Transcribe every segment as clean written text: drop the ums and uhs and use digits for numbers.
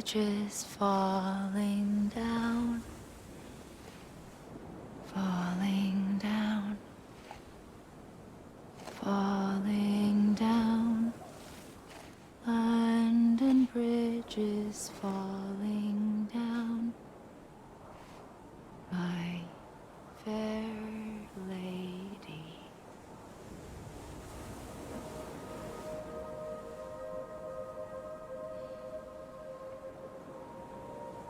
bridges falling down, falling down, falling down. London Bridge is falling down, my fair lady.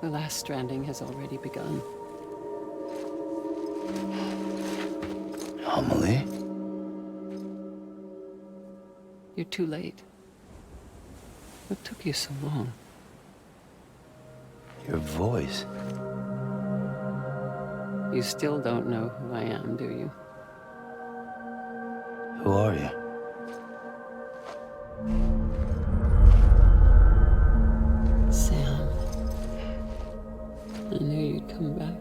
The last stranding has already begun. Amelie? You're too late. What took you so long? Your voice. You still don't know who I am, do you? Who are you? Sam. I knew you'd come back.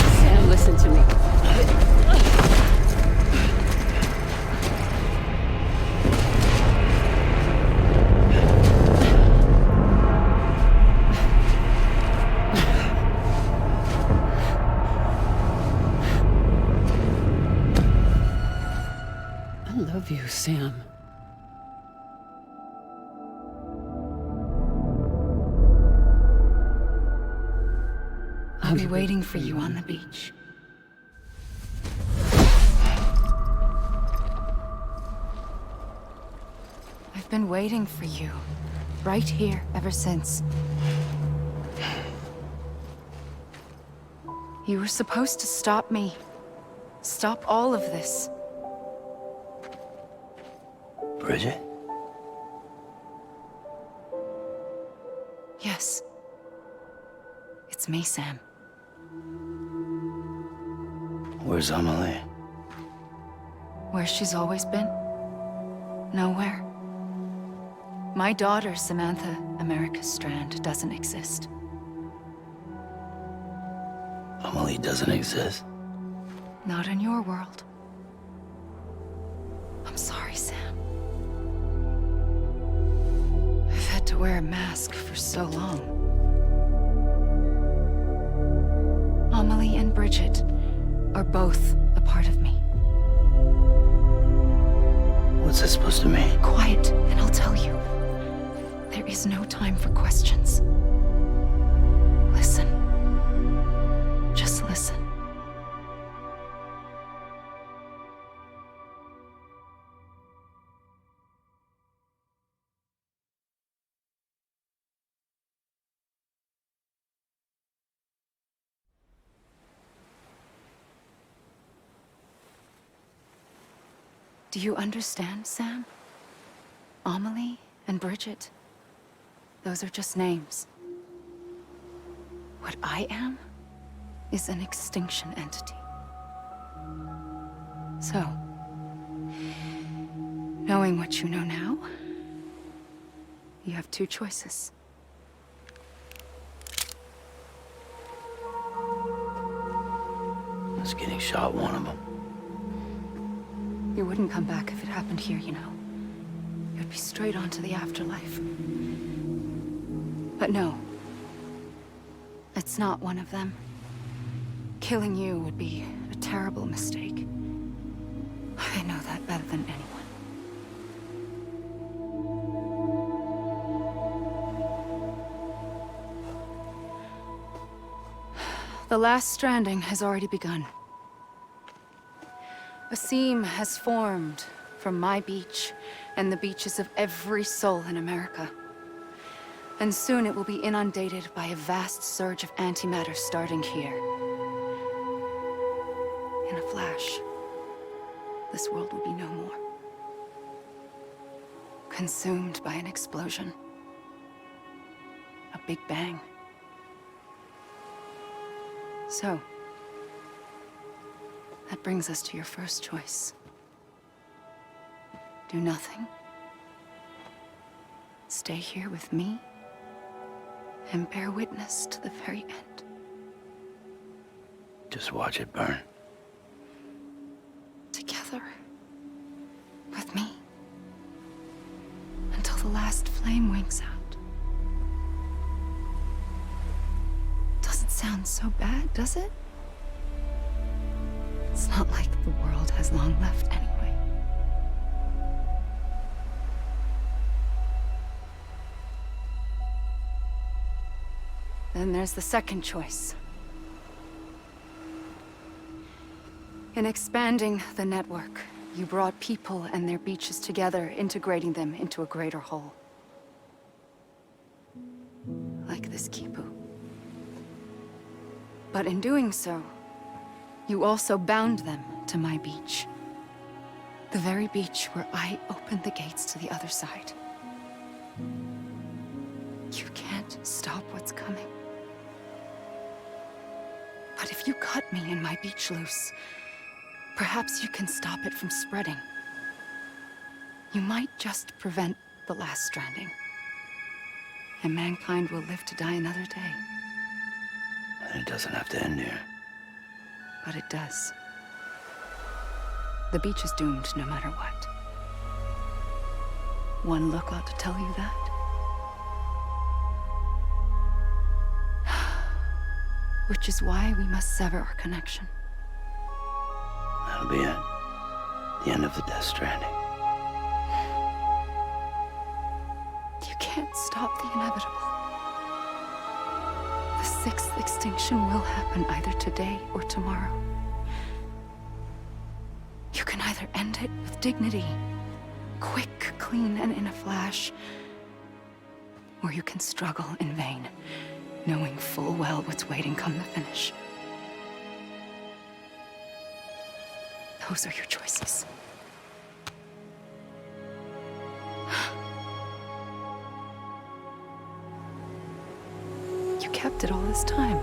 Sam, listen to me. I love you, Sam. I'll be waiting for you on the beach. I've been waiting for you, right here, ever since. You were supposed to stop me. Stop all of this. Bridget? Yes. It's me, Sam. Where's Amelie? Where she's always been. Nowhere. My daughter, Samantha America Strand, doesn't exist. Amelie doesn't exist. Not in your world. I'm sorry, Sam. I've had to wear a mask for so long. Amelie and Bridget are both a part of me. What's that supposed to mean? Quiet, and I'll tell you. There is no time for questions. Listen. Just listen. Do you understand, Sam? Amelie and Bridget, those are just names. What I am is an extinction entity. So, knowing what you know now, you have two choices. Was getting shot one of them. You wouldn't come back if it happened here, you know. You'd be straight on to the afterlife. But no. It's not one of them. Killing you would be a terrible mistake. I know that better than anyone. The last stranding has already begun. A seam has formed from my beach and the beaches of every soul in America. And soon it will be inundated by a vast surge of antimatter starting here. In a flash, this world will be no more. Consumed by an explosion. A Big Bang. So, that brings us to your first choice. Do nothing. Stay here with me and bear witness to the very end. Just watch it burn. Together. With me. Until the last flame winks out. Doesn't sound so bad, does it? It's not like the world has long left anyway. Then there's the second choice. In expanding the network, you brought people and their beaches together, integrating them into a greater whole. Like this Kipu. But in doing so, you also bound them to my beach. The very beach where I opened the gates to the other side. You can't stop what's coming. But if you cut me and my beach loose, perhaps you can stop it from spreading. You might just prevent the last stranding. And mankind will live to die another day. And it doesn't have to end here. But it does. The beach is doomed no matter what. One look ought to tell you that. Which is why we must sever our connection. That'll be it. The end of the Death Stranding. You can't stop the inevitable. The sixth extinction will happen either today or tomorrow. You can either end it with dignity, quick, clean, and in a flash, or you can struggle in vain, knowing full well what's waiting come the finish. Those are your choices. You kept it all this time.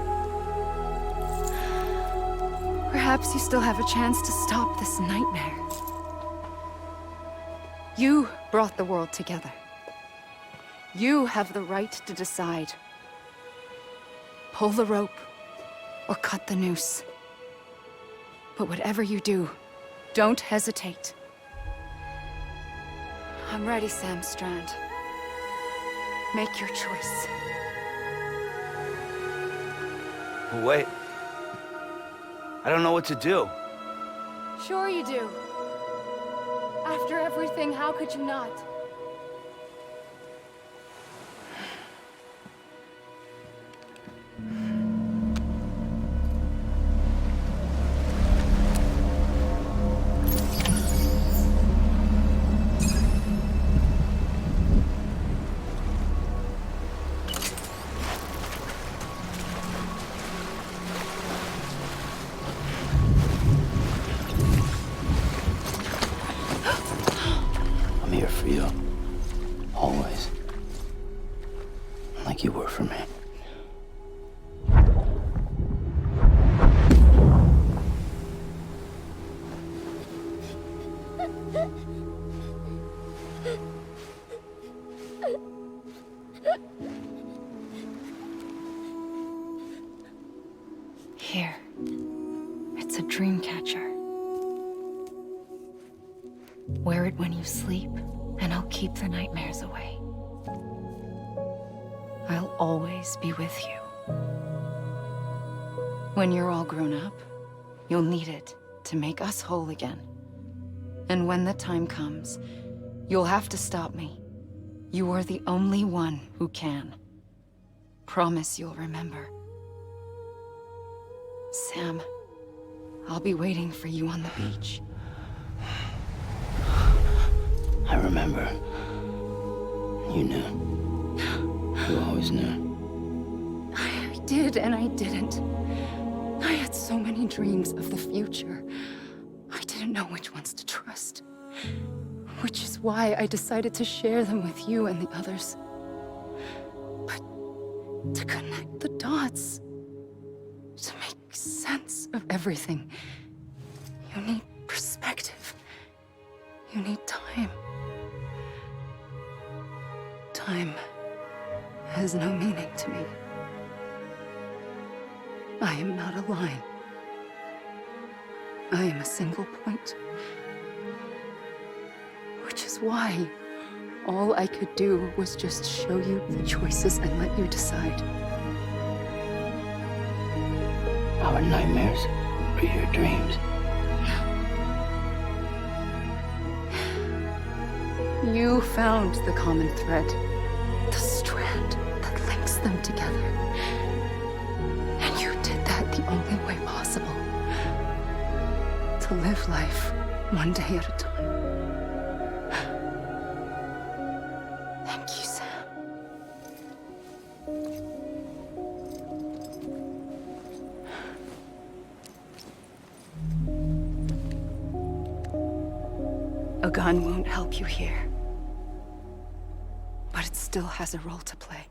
Perhaps you still have a chance to stop this nightmare. You brought the world together. You have the right to decide. Pull the rope or cut the noose. But whatever you do, don't hesitate. I'm ready, Sam Strand. Make your choice. Wait. I don't know what to do. Sure you do. After everything, how could you not? I'm here for you. Always. Like you were for me. Here. It's a dream catcher. Wear it when you sleep, and I'll keep the nightmares away. I'll always be with you. When you're all grown up, you'll need it to make us whole again. And when the time comes, you'll have to stop me. You are the only one who can. Promise you'll remember. Sam, I'll be waiting for you on the beach. I remember. You knew. You always knew. I did and I didn't. I had so many dreams of the future. I didn't know which ones to trust. Which is why I decided to share them with you and the others. But to connect the dots, to make sense of everything. You need perspective. You need time. Time has no meaning to me. I am not a line. I am a single point. Which is why all I could do was just show you the choices and let you decide. Our nightmares are your dreams. You found the common thread, the strand that links them together. And you did that the only way possible. To live life one day at a time. Thank you, Sam. A gun won't help you here. But it still has a role to play.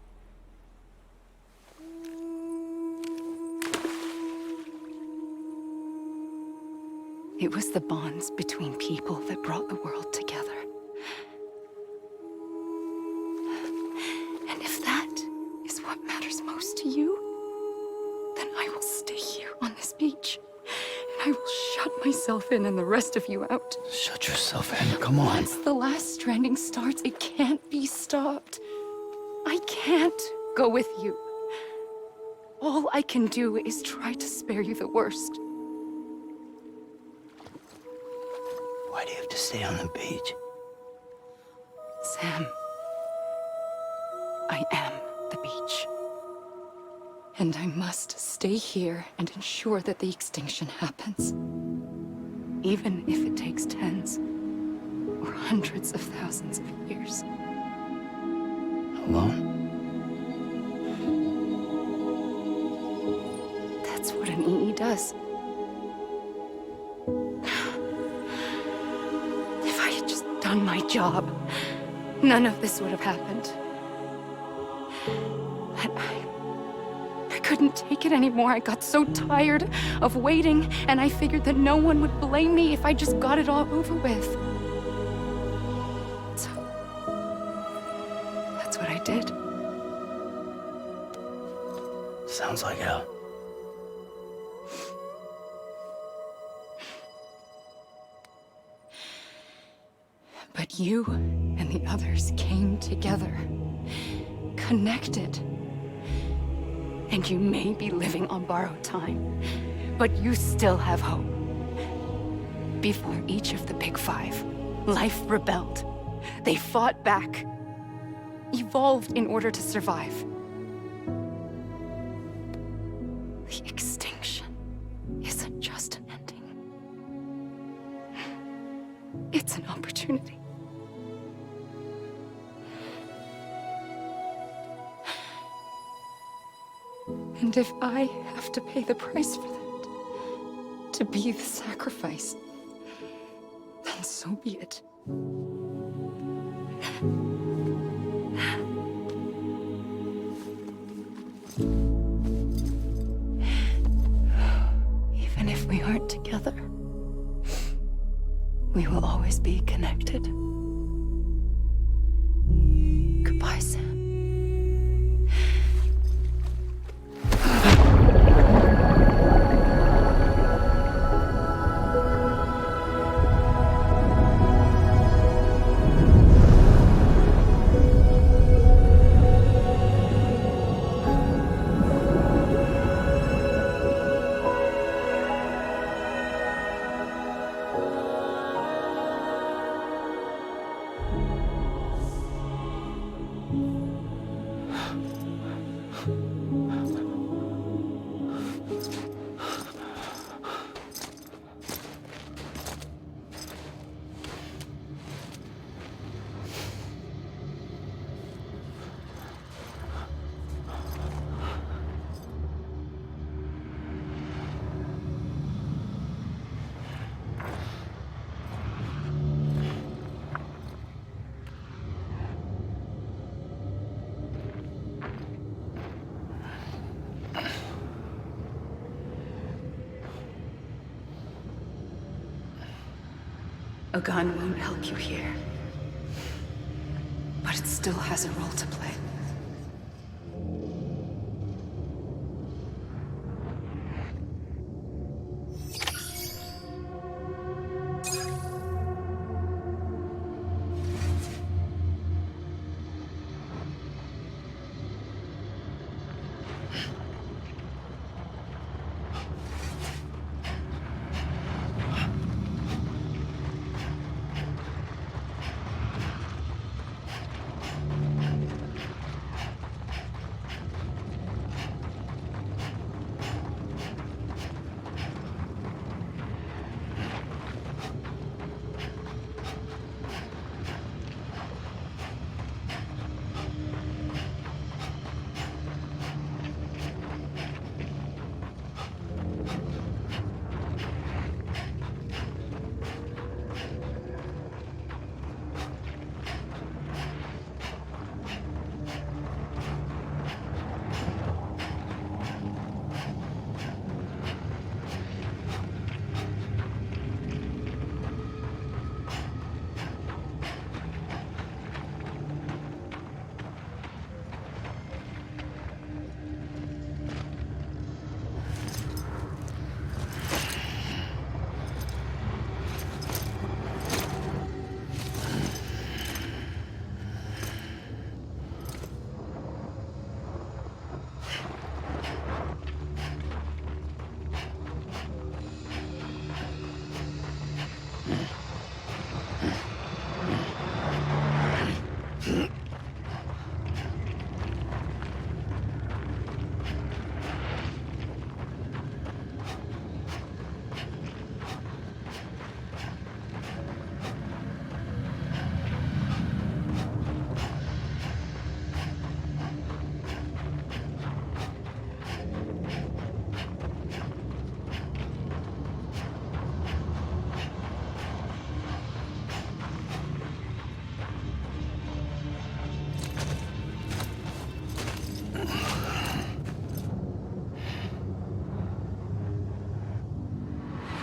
It was the bonds between people that brought the world together. And if that is what matters most to you, then I will stay here on this beach. And I will shut myself in and the rest of you out. Shut yourself in, come on. Once the last stranding starts, it can't be stopped. I can't go with you. All I can do is try to spare you the worst. Why do you have to stay on the beach? Sam, I am the beach. And I must stay here and ensure that the extinction happens. Even if it takes tens or hundreds of thousands of years. Alone? That's what an EE does. If I had just done my job, none of this would have happened. But I couldn't take it anymore. I got so tired of waiting, and I figured that no one would blame me if I just got it all over with. So, that's what I did. Sounds like hell. But you and the others came together, connected. And you may be living on borrowed time, but you still have hope. Before each of the Big Five, life rebelled. They fought back, evolved in order to survive. The extinction isn't just an ending. It's an opportunity. And if I have to pay the price for that, to be the sacrifice, then so be it. Even if we aren't together, we will always be connected. Goodbye, Sam. A gun won't help you here. But it still has a role to play.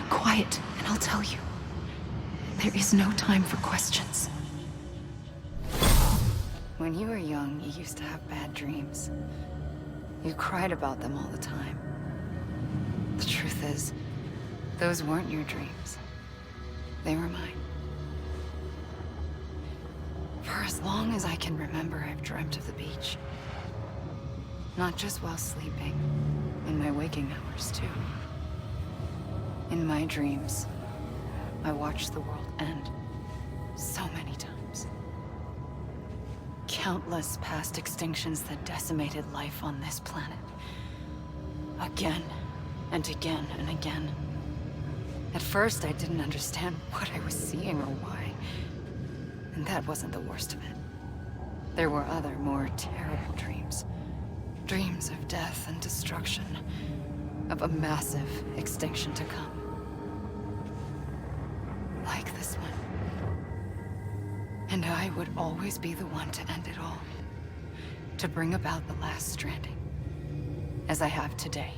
Quiet, and I'll tell you. There is no time for questions. When you were young, you used to have bad dreams. You cried about them all the time. The truth is, those weren't your dreams. They were mine. For as long as I can remember, I've dreamt of the beach. Not just while sleeping, in my waking hours, too. In my dreams, I watched the world end so many times. Countless past extinctions that decimated life on this planet. Again, and again, and again. At first, I didn't understand what I was seeing or why. And that wasn't the worst of it. There were other, more terrible dreams. Dreams of death and destruction. Of a massive extinction to come. Like this one. And I would always be the one to end it all. To bring about the last stranding. As I have today.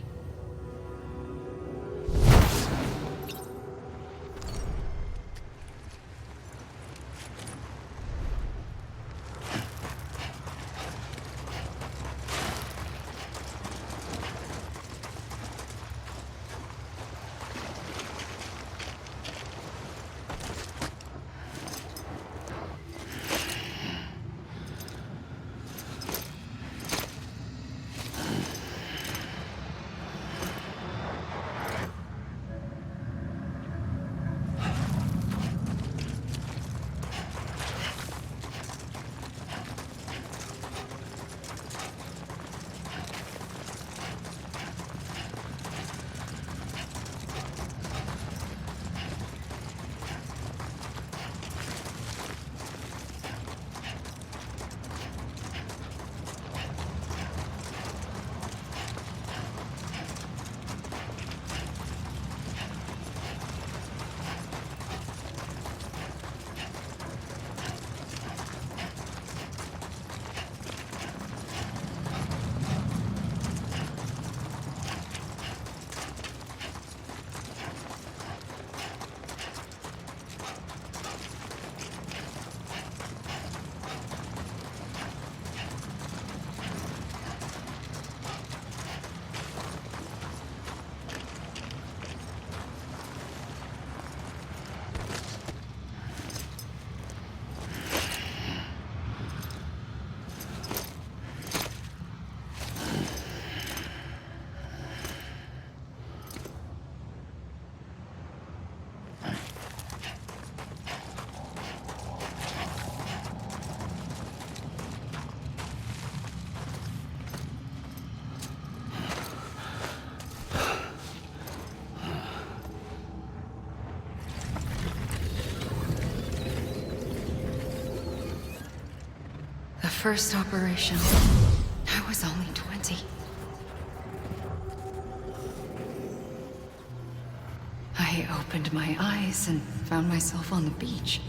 first operation, I was only 20. I opened my eyes and found myself on the beach.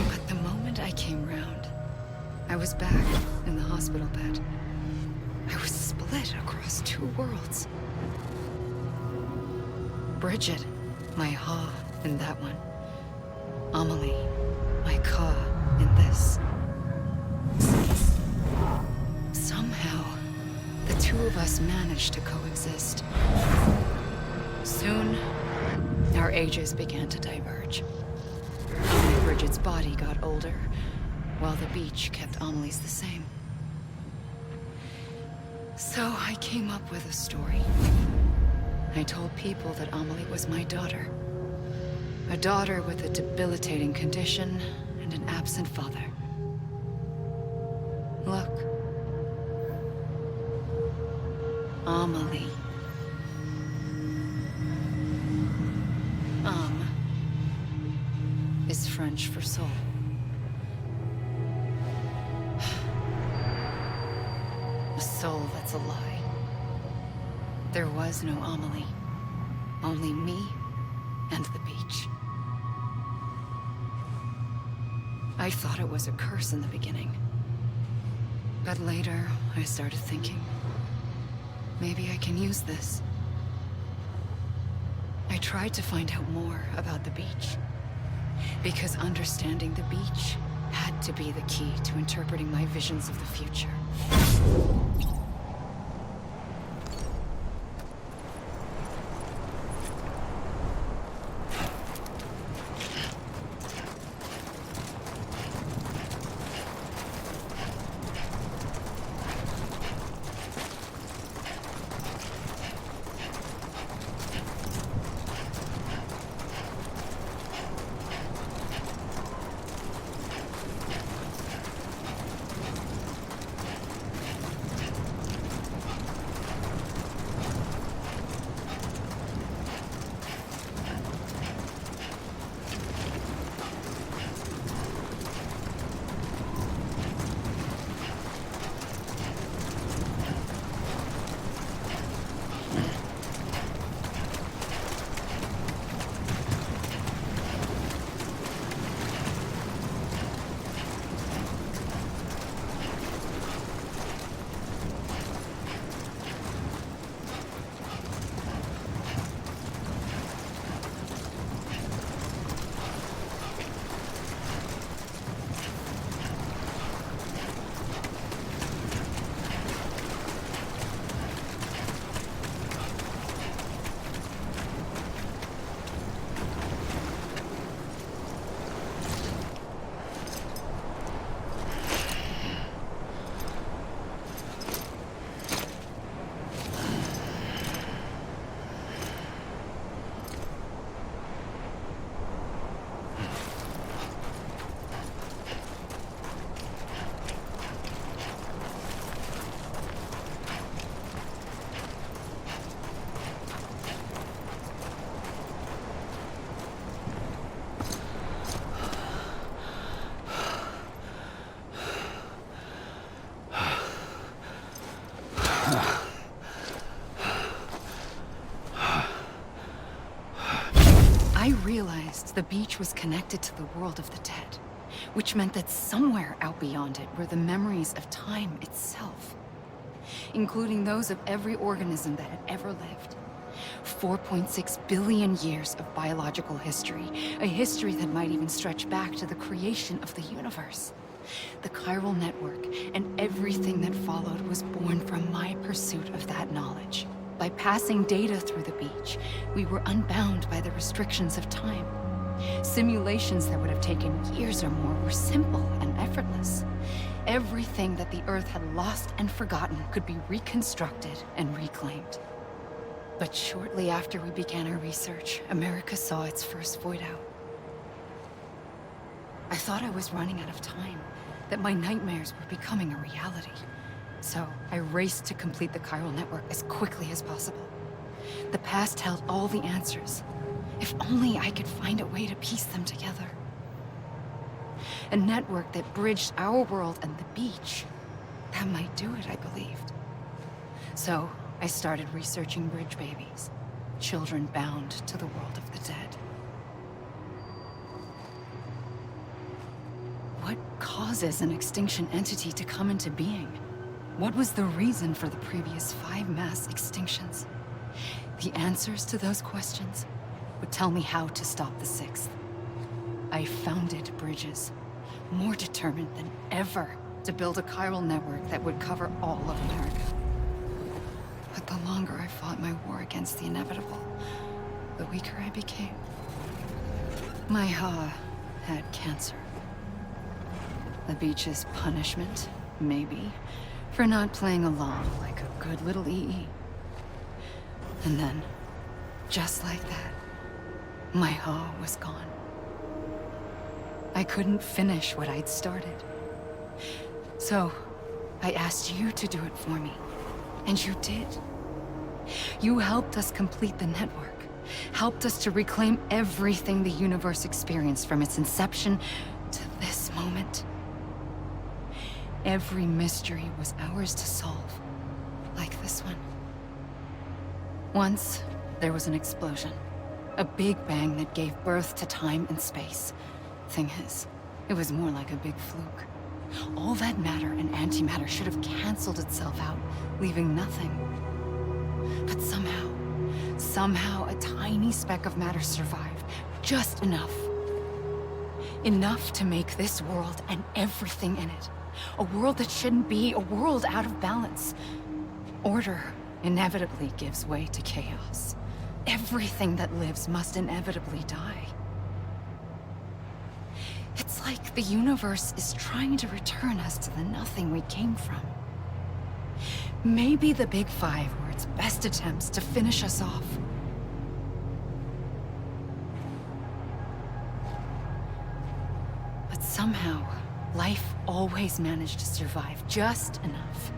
But the moment I came round, I was back in the hospital bed. I was split across two worlds. Bridget, my Ha in that one. Amelie, my Ka in this. Somehow, the two of us managed to coexist. Soon, our ages began to diverge. Only Bridget's body got older, while the beach kept Amelie's the same. So I came up with a story. I told people that Amelie was my daughter. A daughter with a debilitating condition and an absent father. Look. Amelie. Is French for soul. A soul that's a lie. There was no Amelie. Only me and the beach. I thought it was a curse in the beginning. But later, I started thinking, maybe I can use this. I tried to find out more about the beach. Because understanding the beach had to be the key to interpreting my visions of the future. I realized the beach was connected to the world of the dead, which meant that somewhere out beyond it were the memories of time itself, including those of every organism that had ever lived. 4.6 billion years of biological history, a history that might even stretch back to the creation of the universe. The chiral network and everything that followed was born from my pursuit of that knowledge. By passing data through the beach, we were unbound by the restrictions of time. Simulations that would have taken years or more were simple and effortless. Everything that the Earth had lost and forgotten could be reconstructed and reclaimed. But shortly after we began our research, America saw its first void out. I thought I was running out of time, that my nightmares were becoming a reality. So I raced to complete the chiral network as quickly as possible. The past held all the answers, If only I could find a way to piece them together. A network that bridged our world and the beach. That might do it, I believed. So, I started researching bridge babies. Children bound to the world of the dead. What causes an extinction entity to come into being? What was the reason for the previous 5 mass extinctions? The answers to those questions would tell me how to stop the 6th. I founded bridges, more determined than ever to build a chiral network that would cover all of America. But the longer I fought my war against the inevitable, the weaker I became. My Ha had cancer. The beach's punishment, maybe, for not playing along like a good little EE. And then, just like that, my Ha was gone. I couldn't finish what I'd started. So, I asked you to do it for me. And you did. You helped us complete the network. Helped us to reclaim everything the universe experienced from its inception to this moment. Every mystery was ours to solve. Like this one. Once, there was an explosion. A big bang that gave birth to time and space. Thing is, it was more like a big fluke. All that matter and antimatter should have canceled itself out, leaving nothing. But somehow a tiny speck of matter survived. Just enough. Enough to make this world and everything in it. A world that shouldn't be, a world out of balance. Order inevitably gives way to chaos. Everything that lives must inevitably die. It's like the universe is trying to return us to the nothing we came from. Maybe the Big Five were its best attempts to finish us off. But somehow, life always managed to survive just enough.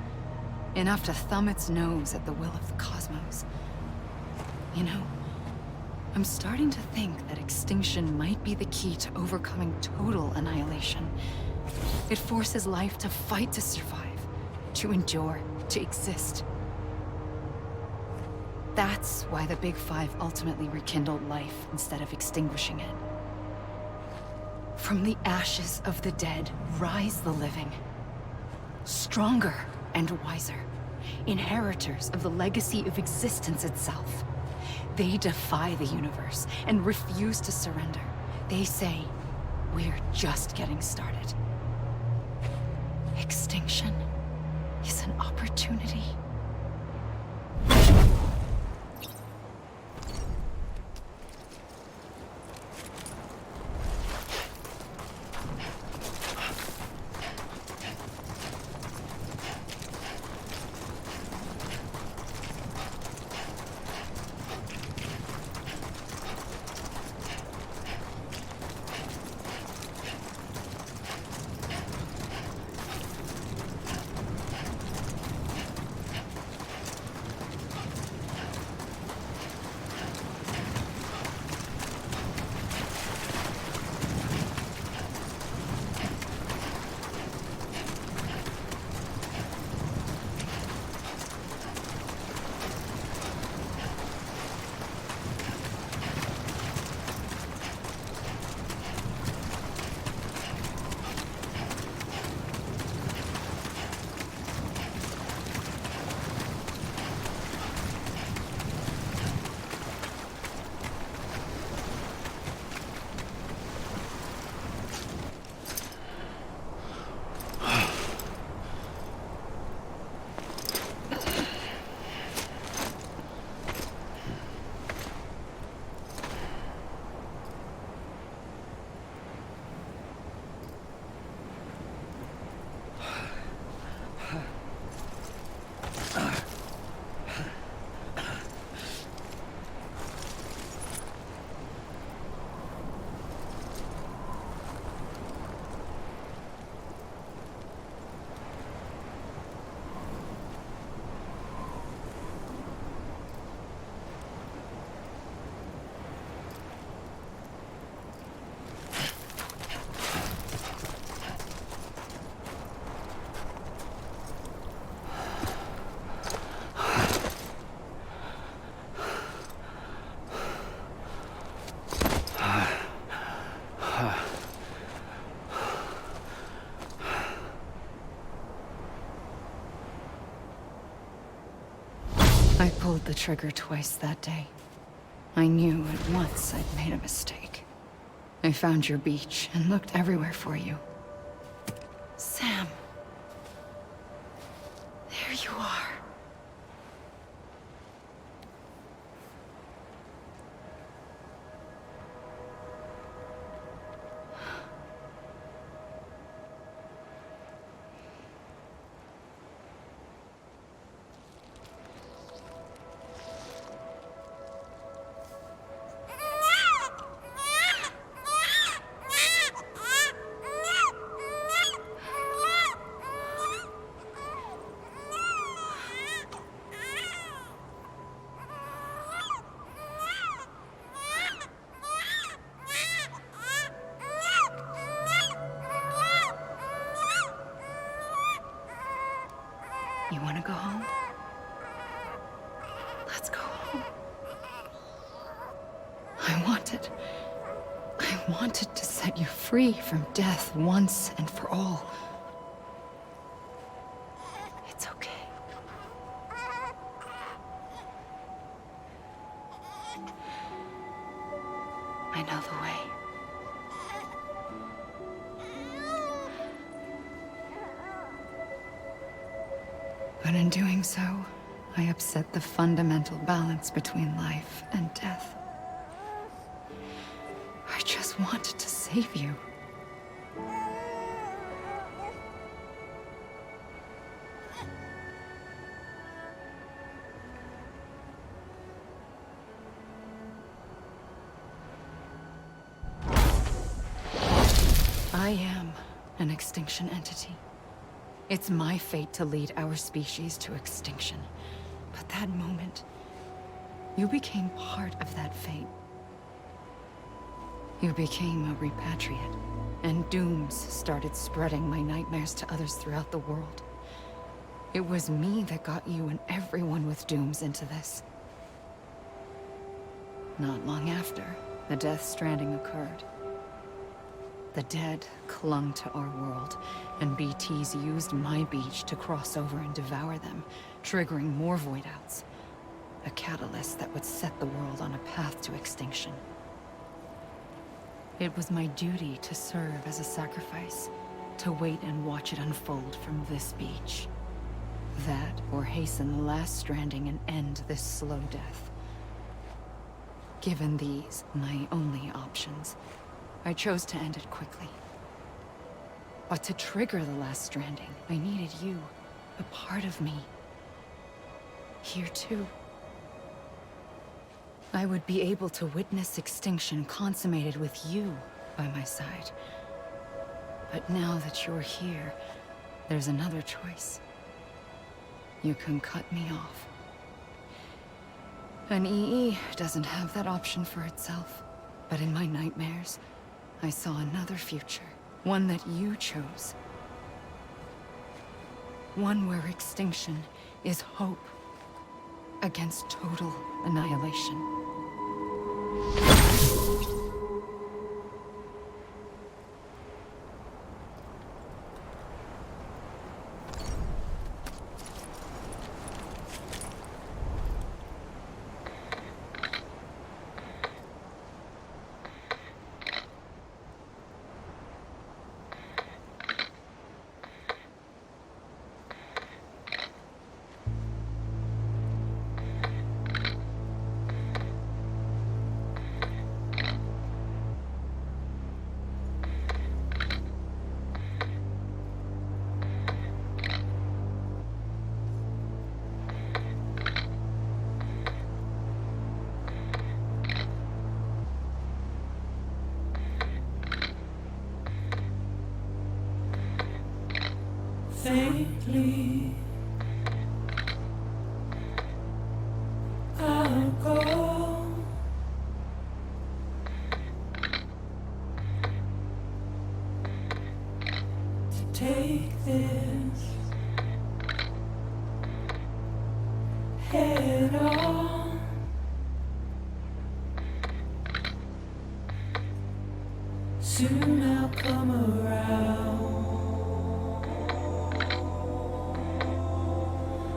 Enough to thumb its nose at the will of the cosmos. You know, I'm starting to think that extinction might be the key to overcoming total annihilation. It forces life to fight to survive, to endure, to exist. That's why the Big Five ultimately rekindled life instead of extinguishing it. From the ashes of the dead rise the living. Stronger and wiser. Inheritors of the legacy of existence itself. They defy the universe and refuse to surrender. They say, we're just getting started. Extinction is an opportunity. I pulled the trigger twice that day. I knew at once I'd made a mistake. I found your beach and looked everywhere for you. Sam. There you are. You want to go home? Let's go home. I wanted to set you free from death once and for all. It's okay. I know the way. But in doing so, I upset the fundamental balance between life and death. I just wanted to save you. I am an extinction entity. It's my fate to lead our species to extinction. But that moment, you became part of that fate. You became a repatriate, and dooms started spreading my nightmares to others throughout the world. It was me that got you and everyone with dooms into this. Not long after, the Death Stranding occurred. The dead clung to our world, and BTs used my beach to cross over and devour them, triggering more void outs. A catalyst that would set the world on a path to extinction. It was my duty to serve as a sacrifice, to wait and watch it unfold from this beach. That, or hasten the last stranding and end this slow death. Given these, my only options, I chose to end it quickly. But to trigger the last stranding, I needed you, a part of me. Here too. I would be able to witness extinction consummated with you by my side. But now that you're here, there's another choice. You can cut me off. An EE doesn't have that option for itself. But in my nightmares, I saw another future. One that you chose. One where extinction is hope against total annihilation. Faintly, I'll go to take this head on. Soon I'll come around.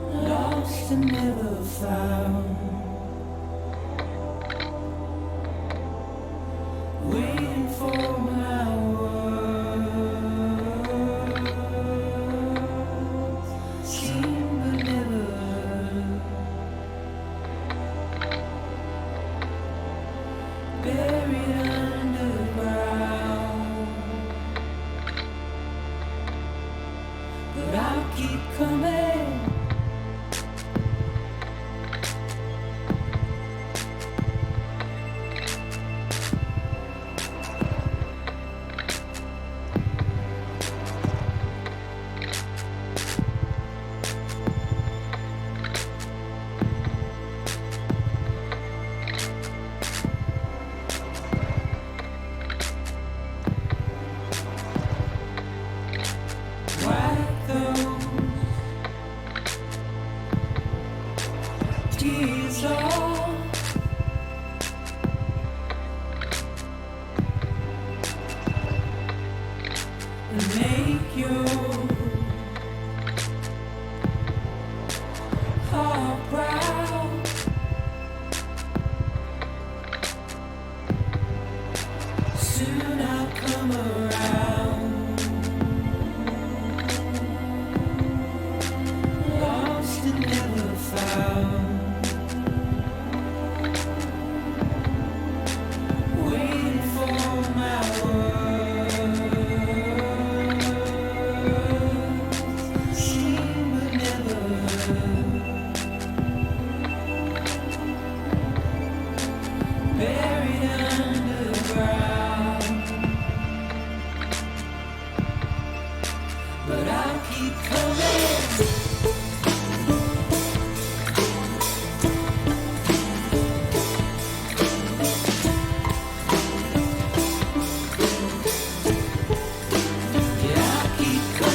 Lost and never found. buried underground. But I'll keep coming. Wipe those tears off. And make your heart proud. Soon I'll come around. Lost and never found. Waiting for my words. Seen but never heard. Buried underground. But I'll keep coming. Yeah, I'll keep coming. Yeah,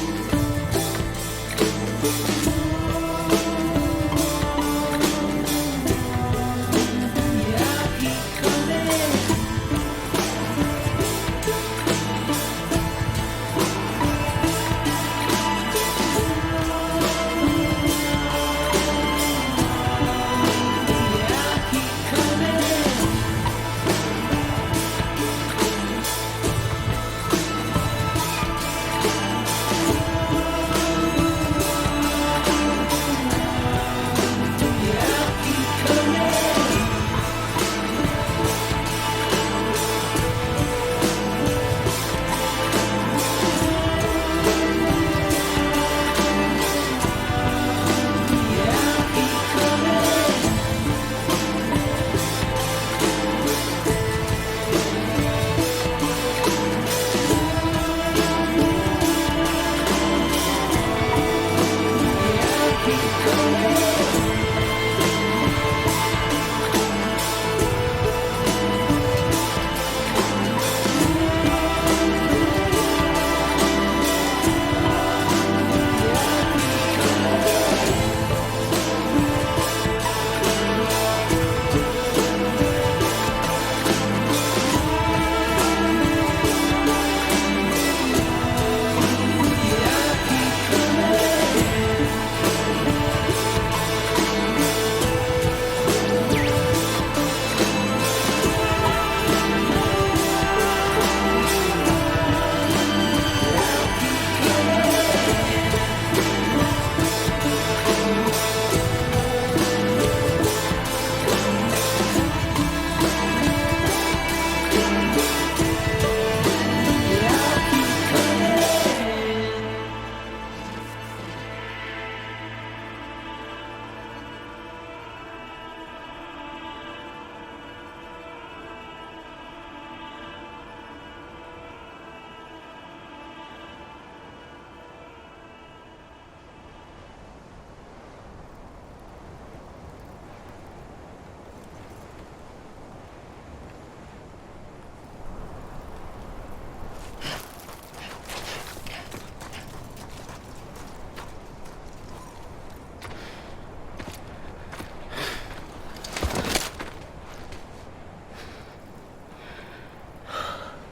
I'll keep coming. Yeah, I'll keep coming. Yeah, I'll keep coming. Yeah, I'll keep coming. Yeah, I'll keep coming.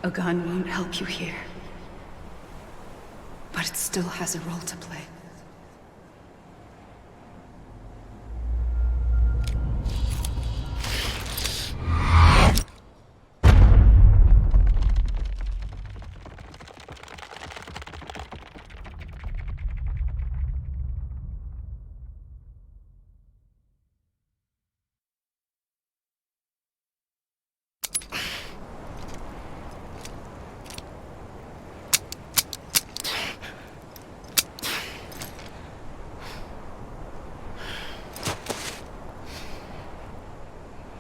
A gun won't help you here. But it still has a role to play.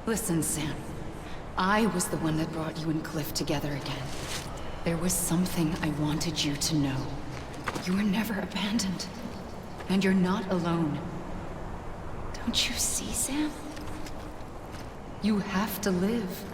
Listen, Sam. I was the one that brought you and Cliff together again. There was something I wanted you to know. You were never abandoned. And you're not alone. Don't you see, Sam? You have to live.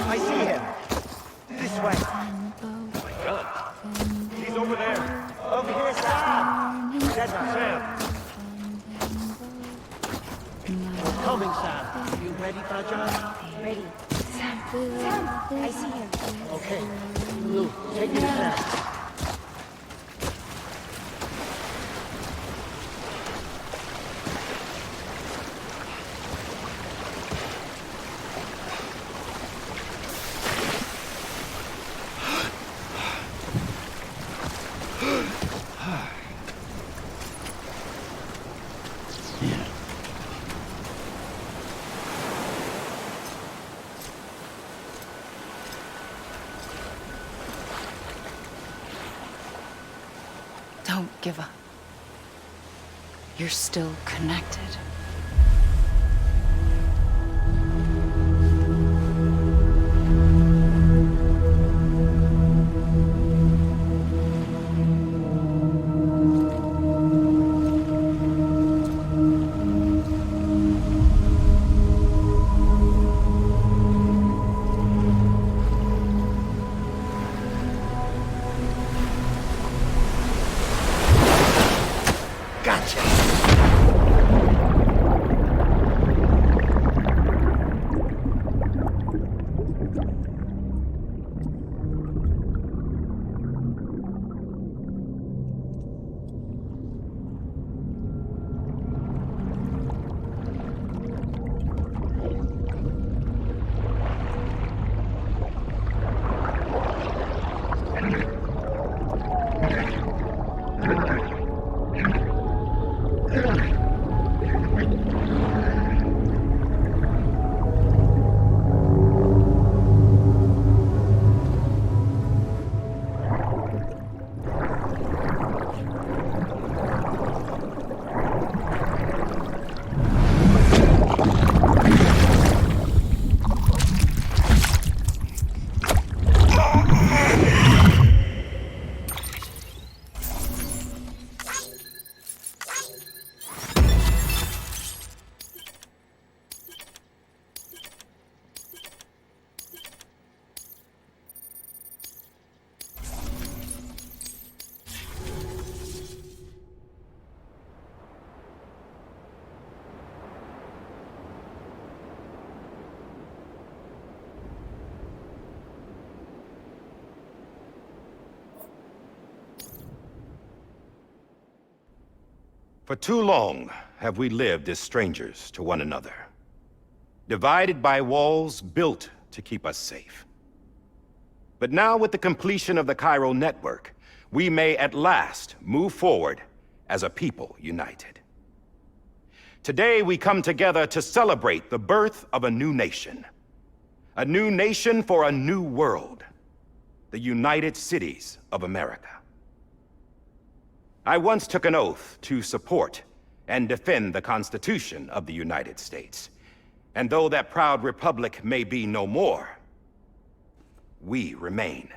I see him. This way. He's over there. Over here, Sam. That's Sam. We're coming, Sam. You ready, Bajan? Ready. Sam, I see him. Okay. Lou, take me to Sam. Don't give up. You're still connected. For too long have we lived as strangers to one another, divided by walls built to keep us safe. But now, with the completion of the Cairo network, we may at last move forward as a people united. Today, we come together to celebrate the birth of a new nation for a new world, the United Cities of America. I once took an oath to support and defend the Constitution of the United States. And though that proud republic may be no more, we remain.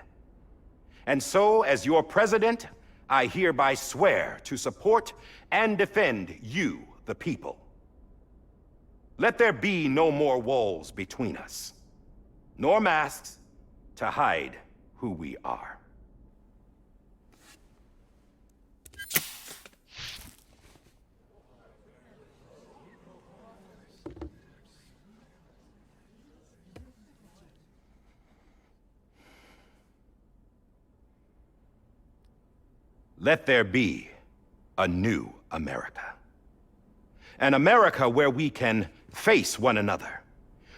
And so, as your president, I hereby swear to support and defend you, the people. Let there be no more walls between us, nor masks to hide who we are. Let there be a new America. An America where we can face one another,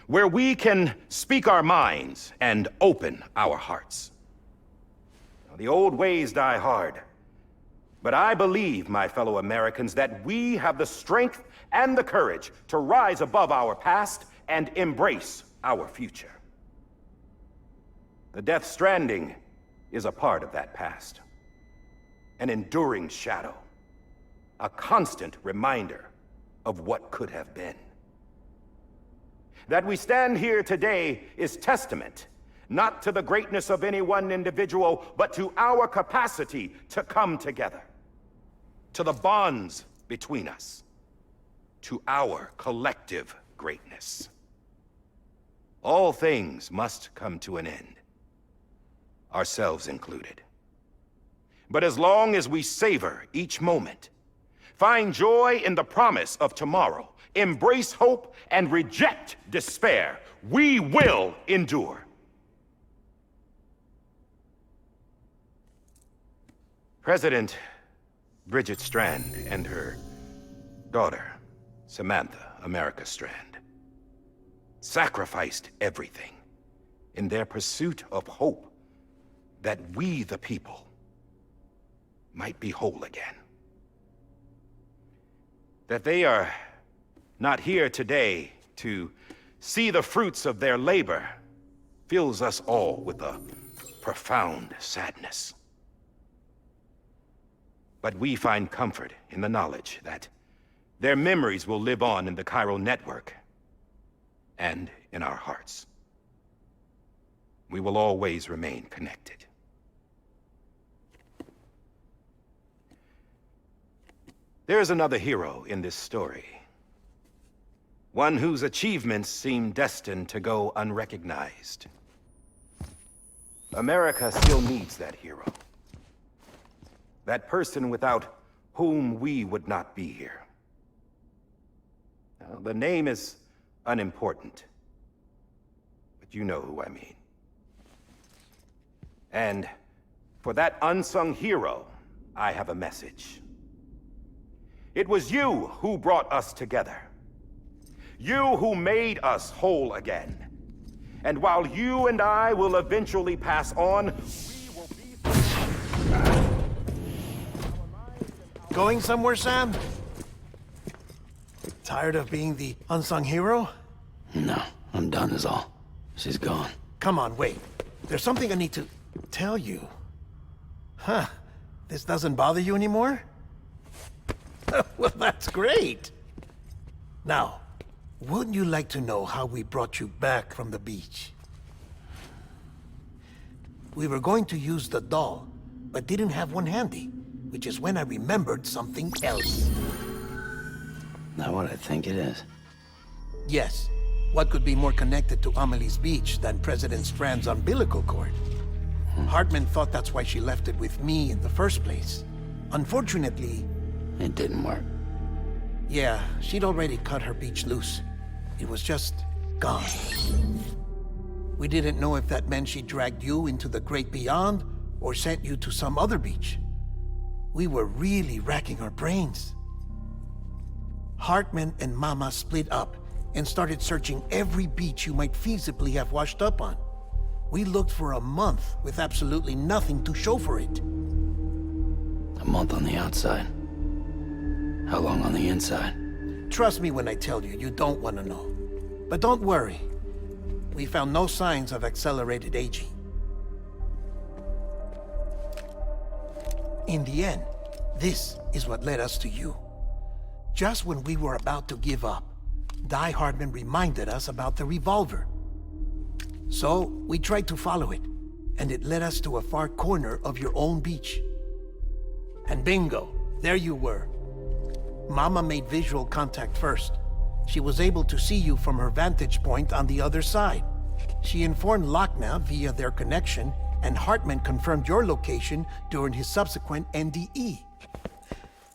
where we can speak our minds and open our hearts. Now, the old ways die hard, but I believe, my fellow Americans, that we have the strength and the courage to rise above our past and embrace our future. The Death Stranding is a part of that past. An enduring shadow, a constant reminder of what could have been. That we stand here today is testament, not to the greatness of any one individual, but to our capacity to come together, to the bonds between us, to our collective greatness. All things must come to an end, ourselves included. But as long as we savor each moment, find joy in the promise of tomorrow, embrace hope, and reject despair, we will endure. President Bridget Strand and her daughter, Samantha America Strand, sacrificed everything in their pursuit of hope that we, the people, might be whole again. That they are not here today to see the fruits of their labor fills us all with a profound sadness. But we find comfort in the knowledge that their memories will live on in the chiral network and in our hearts. We will always remain connected. There's another hero in this story. One whose achievements seem destined to go unrecognized. America still needs that hero. That person without whom we would not be here. Now, the name is unimportant, but you know who I mean. And for that unsung hero, I have a message. It was you who brought us together. You who made us whole again. And while you and I will eventually pass on, we will be... Going somewhere, Sam? Tired of being the unsung hero? No, I'm done is all. She's gone. Come on, wait. There's something I need to tell you. Huh. This doesn't bother you anymore? Well, that's great. Now, wouldn't you like to know how we brought you back from the beach? We were going to use the doll, but didn't have one handy, which is when I remembered something else. Not what I think it is. Yes. What could be more connected to Amelie's beach than President Strand's umbilical cord? Hartman thought that's why she left it with me in the first place. Unfortunately... It didn't work. Yeah, she'd already cut her beach loose. It was just gone. We didn't know if that meant she dragged you into the great beyond or sent you to some other beach. We were really racking our brains. Hartman and Mama split up and started searching every beach you might feasibly have washed up on. We looked for a month with absolutely nothing to show for it. A month on the outside. How long on the inside? Trust me when I tell you, you don't want to know. But don't worry. We found no signs of accelerated aging. In the end, this is what led us to you. Just when we were about to give up, Die Hardman reminded us about the revolver. So, we tried to follow it, and it led us to a far corner of your own beach. And bingo, there you were. Mama made visual contact first. She was able to see you from her vantage point on the other side. She informed Lochna via their connection, and Hartman confirmed your location during his subsequent NDE.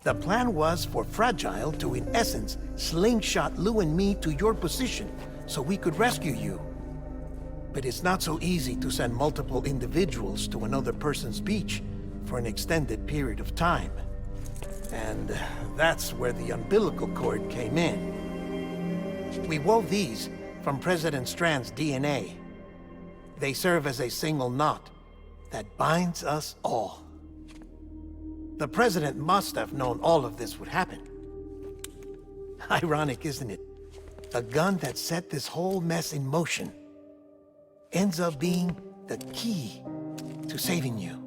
The plan was for Fragile to, in essence, slingshot Lou and me to your position so we could rescue you. But it's not so easy to send multiple individuals to another person's beach for an extended period of time. And that's where the umbilical cord came in. We wove these from President Strand's DNA. They serve as a single knot that binds us all. The President must have known all of this would happen. Ironic, isn't it? The gun that set this whole mess in motion ends up being the key to saving you.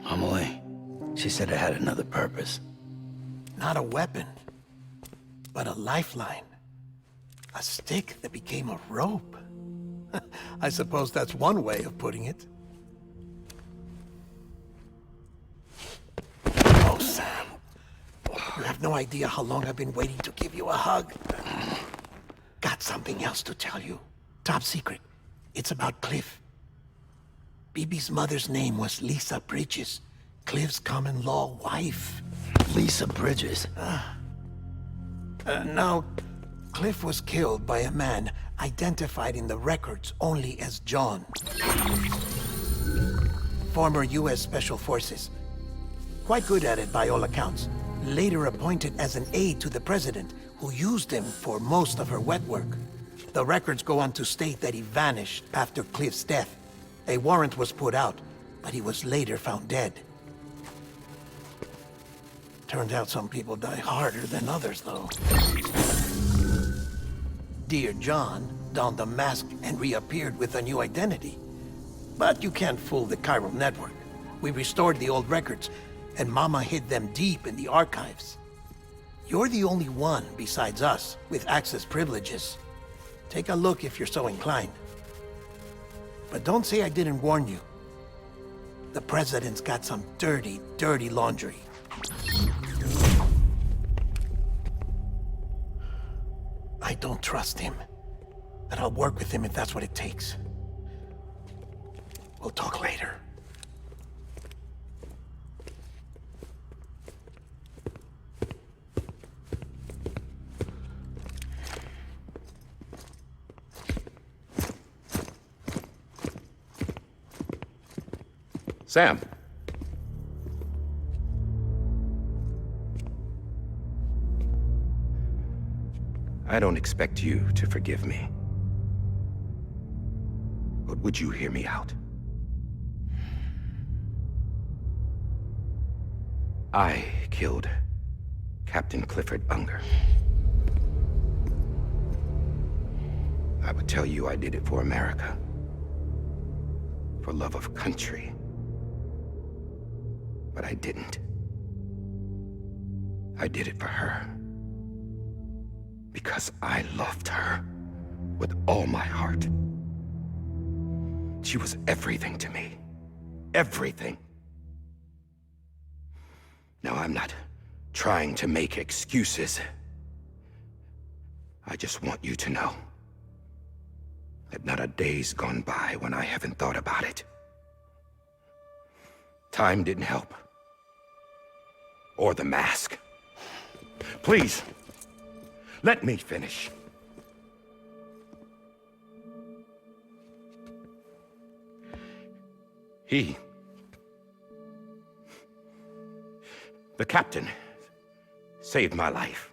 Amelie, she said it had another purpose. Not a weapon, but a lifeline. A stick that became a rope. I suppose that's one way of putting it. Oh, Sam. You have no idea how long I've been waiting to give you a hug. Got something else to tell you. Top secret. It's about Cliff. Bibi's mother's name was Lisa Bridges, Cliff's common-law wife. Lisa Bridges? Now, Cliff was killed by a man identified in the records only as John. Former U.S. Special Forces. Quite good at it by all accounts. Later appointed as an aide to the president, who used him for most of her wet work. The records go on to state that he vanished after Cliff's death. A warrant was put out, but he was later found dead. Turned out some people die harder than others, though. Dear John donned a mask and reappeared with a new identity. But you can't fool the chiral network. We restored the old records, and Mama hid them deep in the archives. You're the only one besides us with access privileges. Take a look if you're so inclined. But don't say I didn't warn you. The president's got some dirty, dirty laundry. I don't trust him, but I'll work with him if that's what it takes. We'll talk later. Sam. I don't expect you to forgive me. But would you hear me out? I killed Captain Clifford Unger. I would tell you I did it for America. For love of country. But I didn't. I did it for her. Because I loved her with all my heart. She was everything to me. Everything. Now, I'm not trying to make excuses. I just want you to know that not a day's gone by when I haven't thought about it. Time didn't help. Or the mask. Please, let me finish. The captain, saved my life.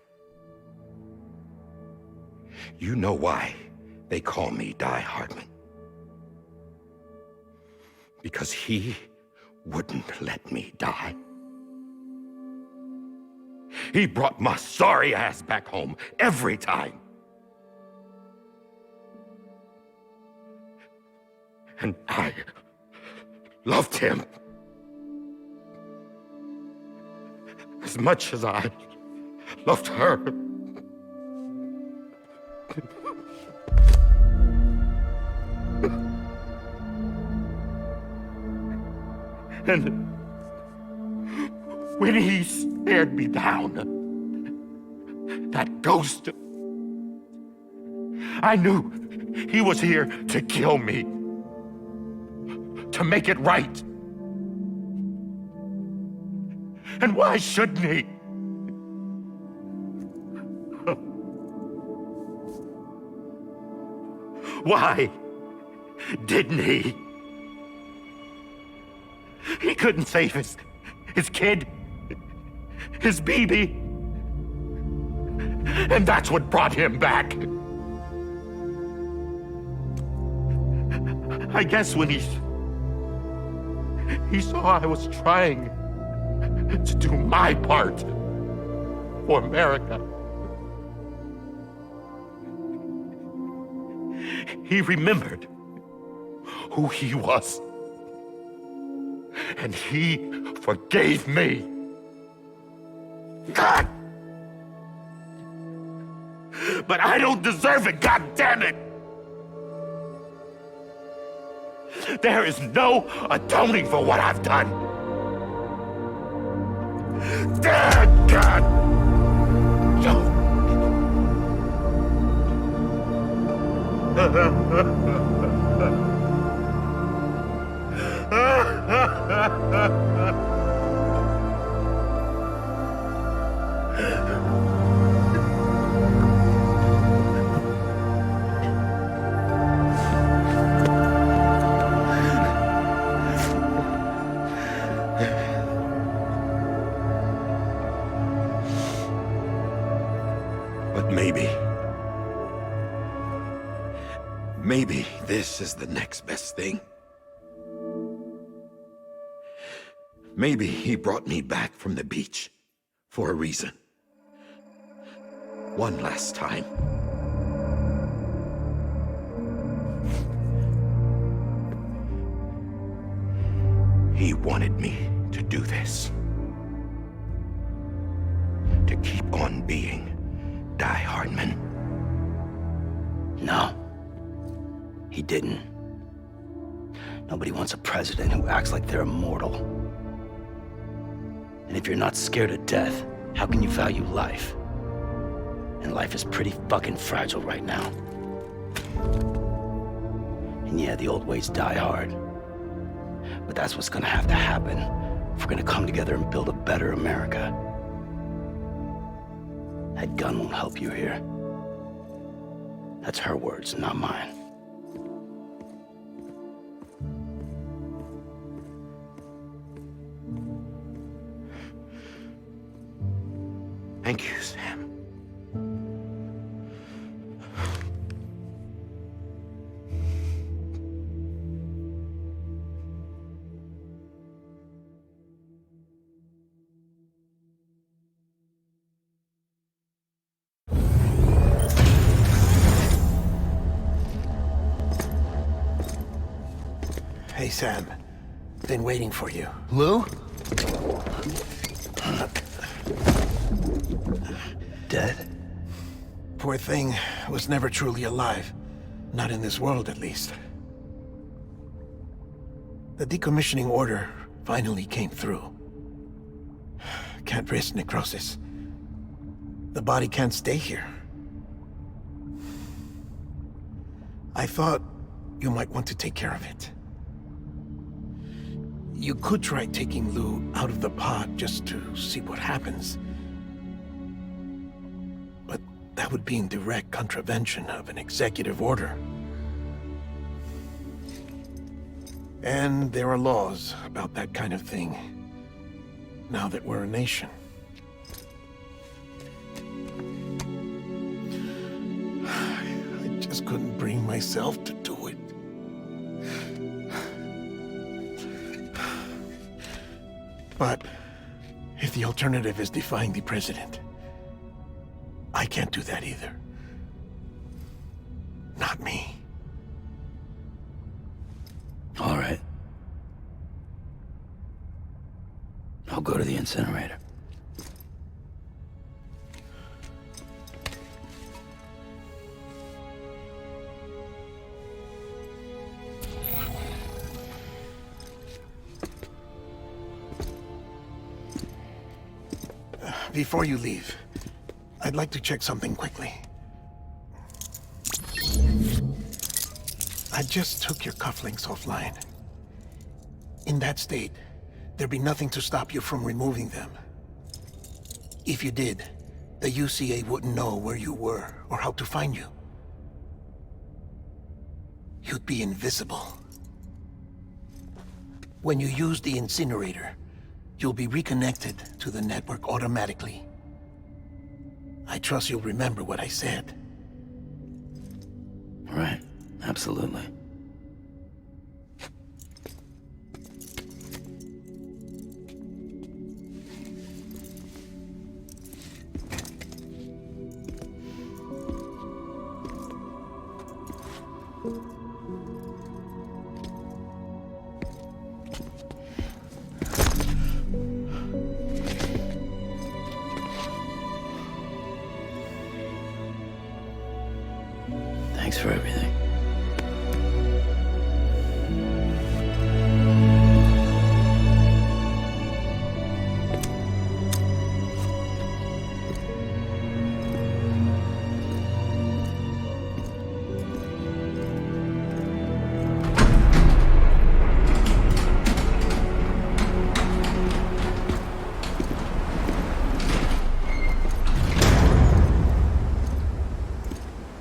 You know why they call me Die Hardman. Because he wouldn't let me die. He brought my sorry ass back home every time. And I loved him as much as I loved her. And when he stared me down, that ghost, I knew he was here to kill me, to make it right. And why shouldn't he? Why didn't he? He couldn't save his kid, his baby. And that's what brought him back. I guess when he saw I was trying to do my part for America, he remembered who he was. And he forgave me. God! But I don't deserve it, God damn it! There is no atoning for what I've done. Dad, God! But maybe this is the next best thing. Maybe he brought me back from the beach for a reason. One last time. He wanted me to do this. keep on being Die Hardman? No. He didn't. Nobody wants a president who acts like they're immortal. And if you're not scared of death, how can you value life? And life is pretty fucking fragile right now. And yeah, the old ways die hard. But that's what's gonna have to happen if we're gonna come together and build a better America. That gun won't help you here. That's her words, not mine. Thank you, Sam. Hey, Sam. Been waiting for you. Lou? Dead? Poor thing was never truly alive. Not in this world, at least. The decommissioning order finally came through. Can't risk necrosis. The body can't stay here. I thought you might want to take care of it. You could try taking Lou out of the pod just to see what happens. But that would be in direct contravention of an executive order. And there are laws about that kind of thing, now that we're a nation. I just couldn't bring myself to do it. But if the alternative is defying the president, I can't do that either. Not me. All right. I'll go to the incinerator. Before you leave, I'd like to check something quickly. I just took your cufflinks offline. In that state, there'd be nothing to stop you from removing them. If you did, the UCA wouldn't know where you were or how to find you. You'd be invisible. When you use the incinerator, you'll be reconnected to the network automatically. I trust you'll remember what I said. Right. Absolutely. Thanks for everything.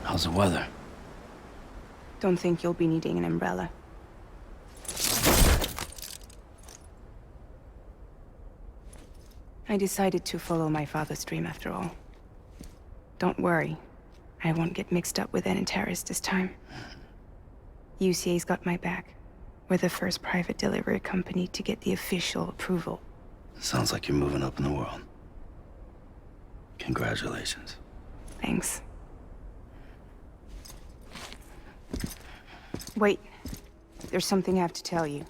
How's the weather? Don't think you'll be needing an umbrella. I decided to follow my father's dream after all. Don't worry, I won't get mixed up with any terrorists this time. UCA's got my back. We're the first private delivery company to get the official approval. Sounds like you're moving up in the world. Congratulations. Thanks. Wait, there's something I have to tell you.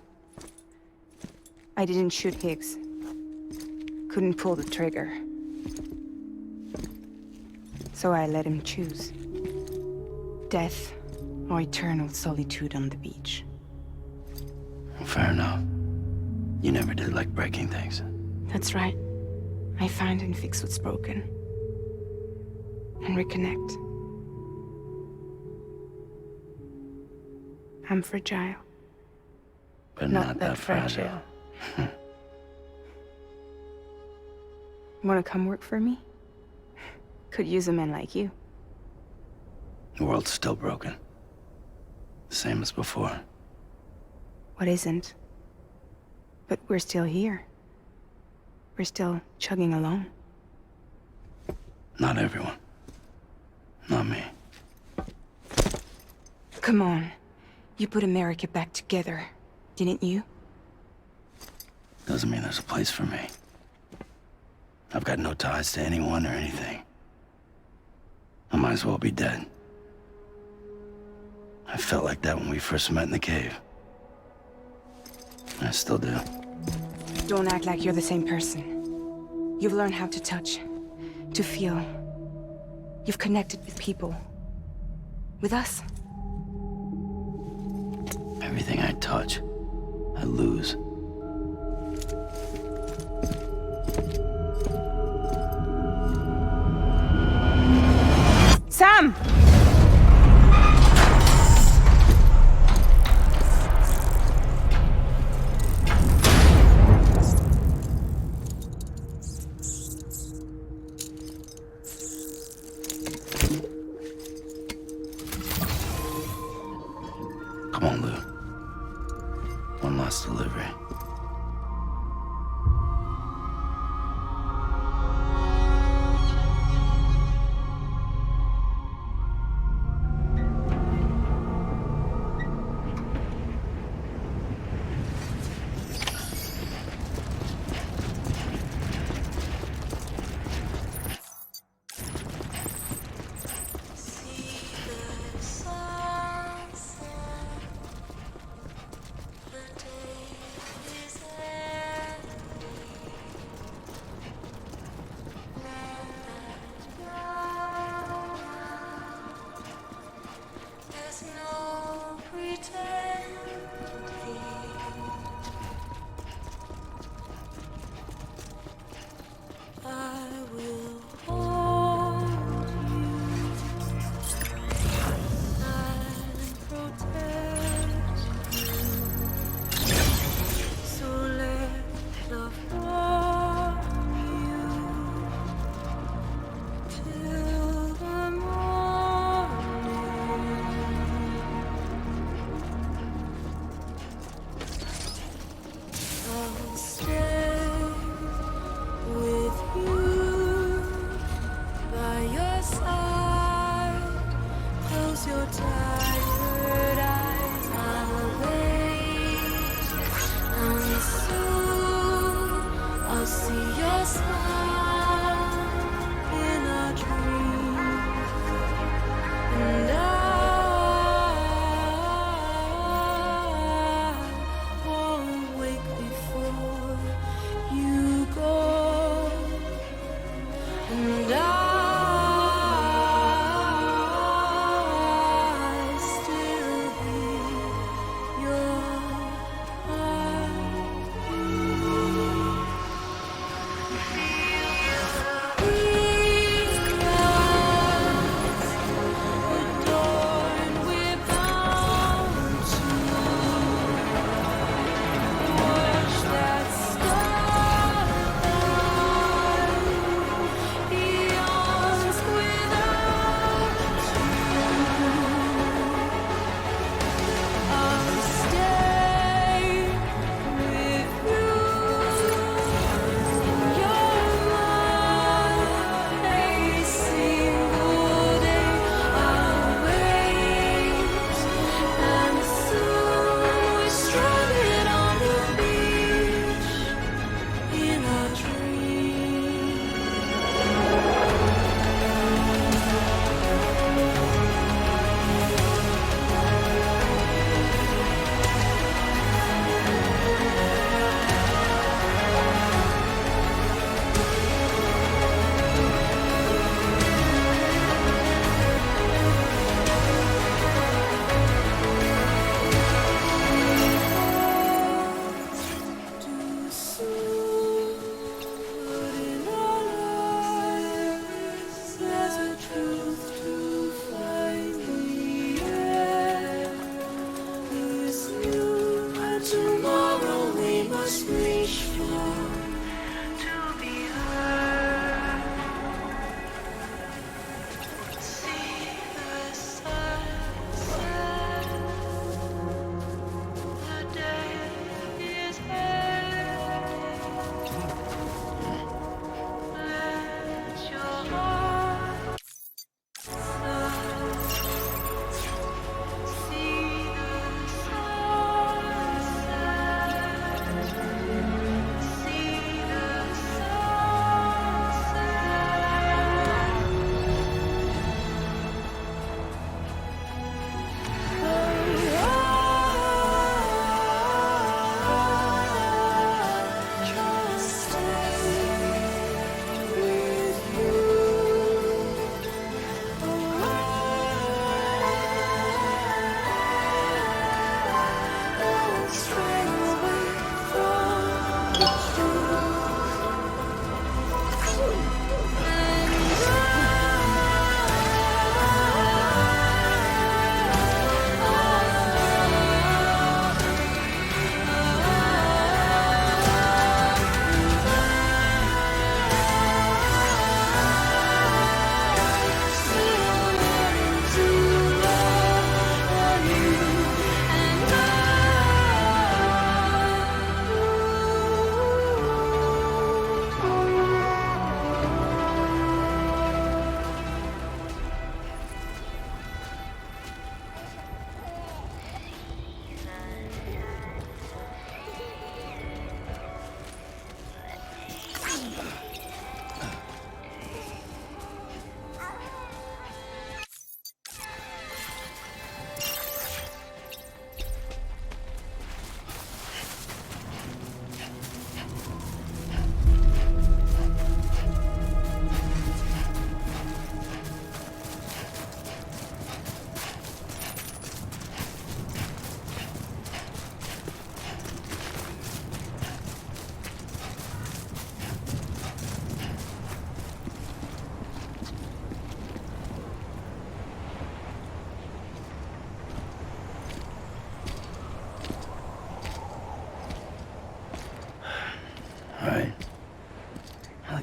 I didn't shoot Higgs. Couldn't pull the trigger. So I let him choose. Death or eternal solitude on the beach. Fair enough. You never did like breaking things. That's right. I find and fix what's broken. And reconnect. I'm fragile. But not that fragile. Wanna come work for me? Could use a man like you. The world's still broken. The same as before. What isn't? But we're still here. We're still chugging along. Not everyone. Not me. Come on. You put America back together, didn't you? Doesn't mean there's a place for me. I've got no ties to anyone or anything. I might as well be dead. I felt like that when we first met in the cave. I still do. Don't act like you're the same person. You've learned how to touch, to feel. You've connected with people. With us. Everything I touch, I lose. Sam! Come on, Lou. One last delivery.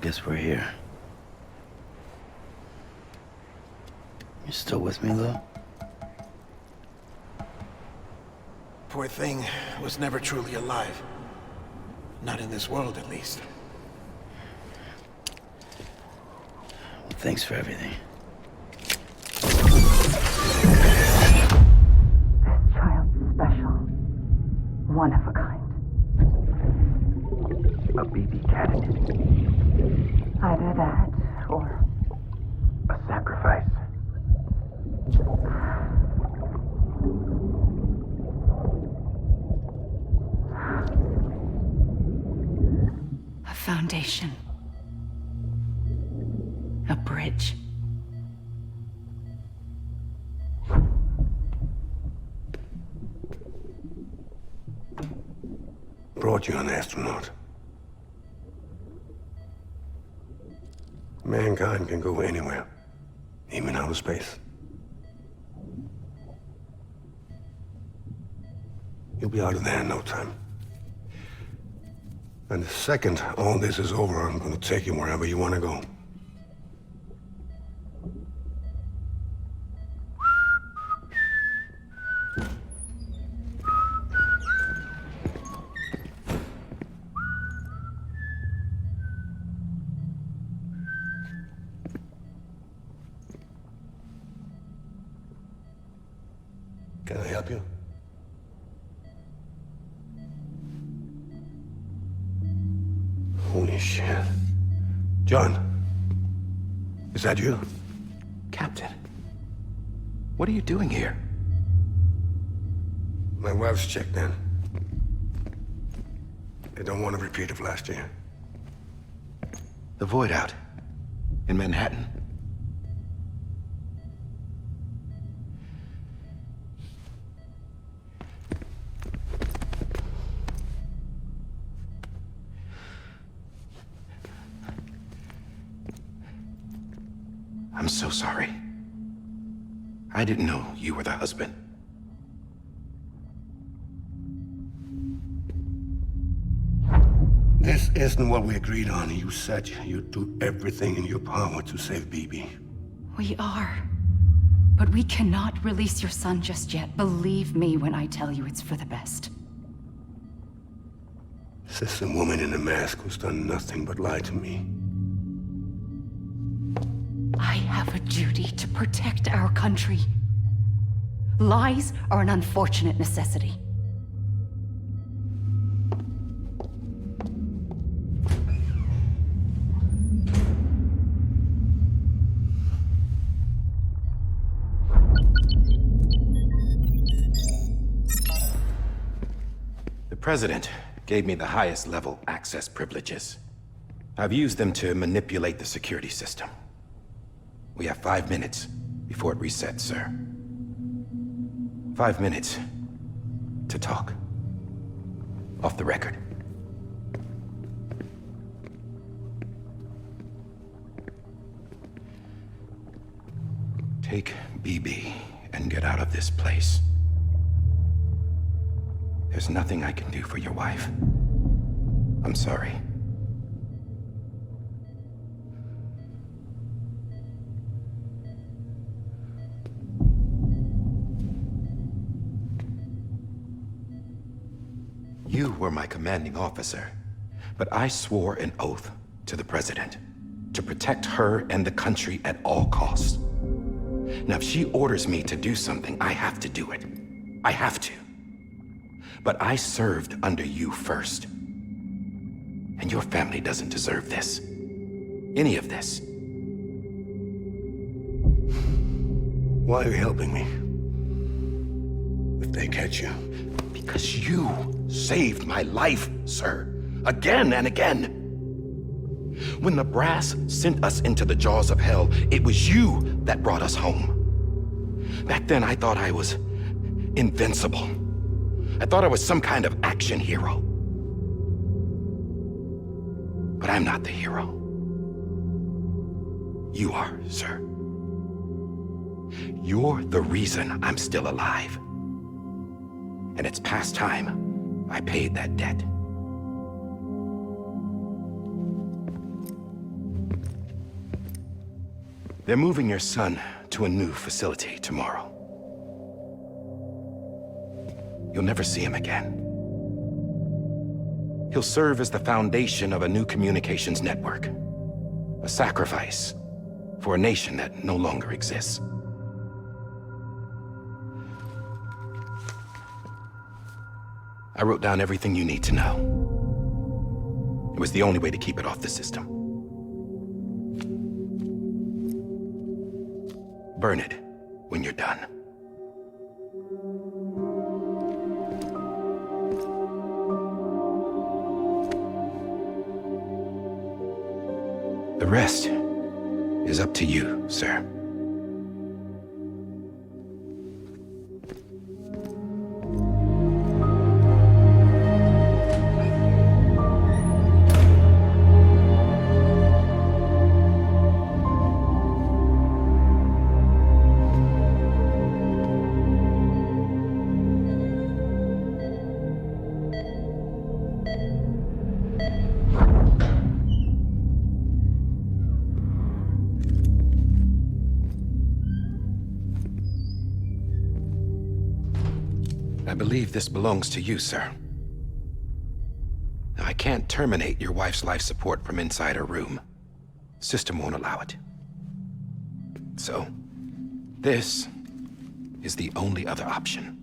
guess we're here. You still with me, Lou? Poor thing was never truly alive. Not in this world, at least. Well, thanks for everything. Child's special. One of a kind. A BB candidate. Either that, or A sacrifice. a foundation. A bridge. Brought you an astronaut. Mankind can go anywhere, even outer space. You'll be out of there in no time. And the second all this is over, I'm gonna take you wherever you wanna go. Can I help you? Holy shit. John, is that you? Captain, what are you doing here? My wife's checked in. They don't want a repeat of last year. The Void out in Manhattan. I'm so sorry. I didn't know you were the husband. This isn't what we agreed on. You said you'd do everything in your power to save BB. We are. But we cannot release your son just yet. Believe me when I tell you it's for the best. This is a woman in a mask who's done nothing but lie to me. I have a duty to protect our country. Lies are an unfortunate necessity. The President gave me the highest level access privileges. I've used them to manipulate the security system. We have 5 minutes before it resets, sir. 5 minutes to talk. Off the record. Take BB and get out of this place. There's nothing I can do for your wife. I'm sorry. You were my commanding officer, but I swore an oath to the President to protect her and the country at all costs. Now, if she orders me to do something, I have to do it. I have to. But I served under you first. And your family doesn't deserve this. Any of this. Why are you helping me? If they catch you. Because you saved my life, sir. Again and again. When the brass sent us into the jaws of hell, it was you that brought us home. Back then, I thought I was invincible. I thought I was some kind of action hero. But I'm not the hero. You are, sir. You're the reason I'm still alive. And it's past time I paid that debt. They're moving your son to a new facility tomorrow. You'll never see him again. He'll serve as the foundation of a new communications network. A sacrifice for a nation that no longer exists. I wrote down everything you need to know. It was the only way to keep it off the system. Burn it when you're done. The rest is up to you, sir. I believe this belongs to you, sir. I can't terminate your wife's life support from inside her room. System won't allow it. So, this is the only other option.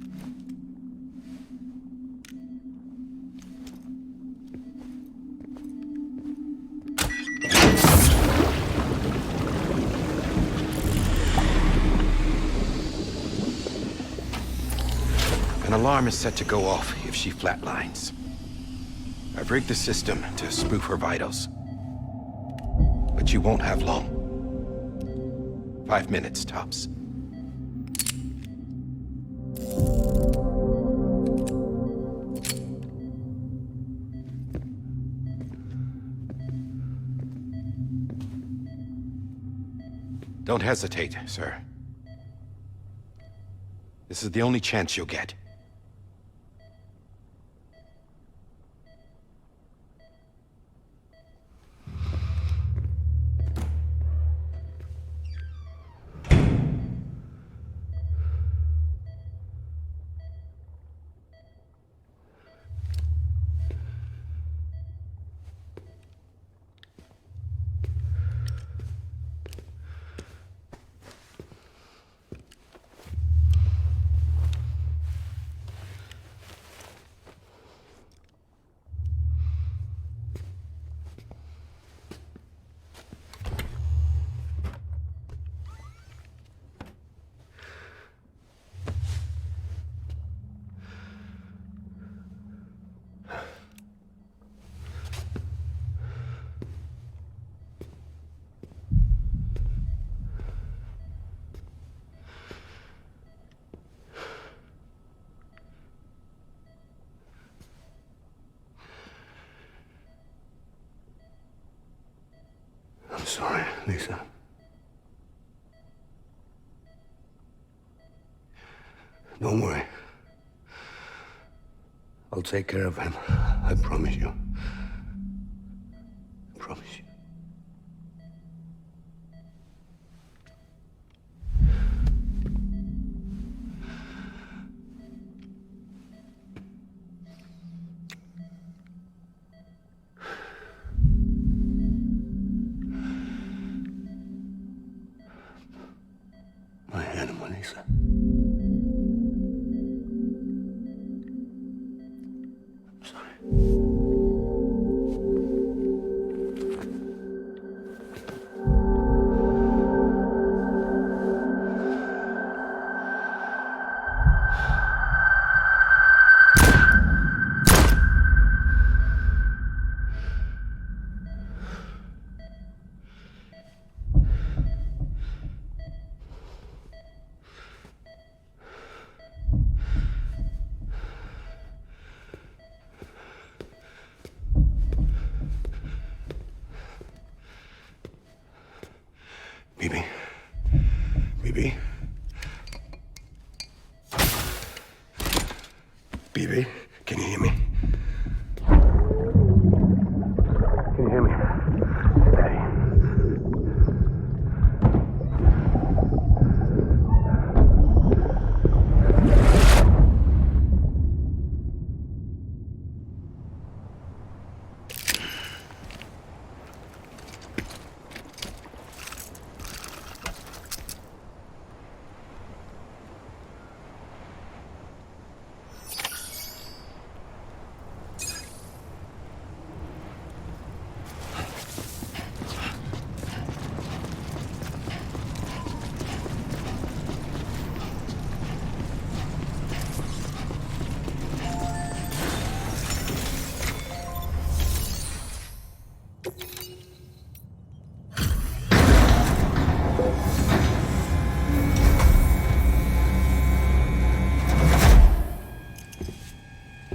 An alarm is set to go off if she flatlines. I've rigged the system to spoof her vitals. But you won't have long. 5 minutes, tops. Don't hesitate, sir. This is the only chance you'll get. I'm sorry, Lisa. Don't worry. I'll take care of him. I promise you. I promise you. My animal, Lisa. I'm sorry. Bibi. Bibi. Bibi, can you hear me? Can you hear me? Daddy.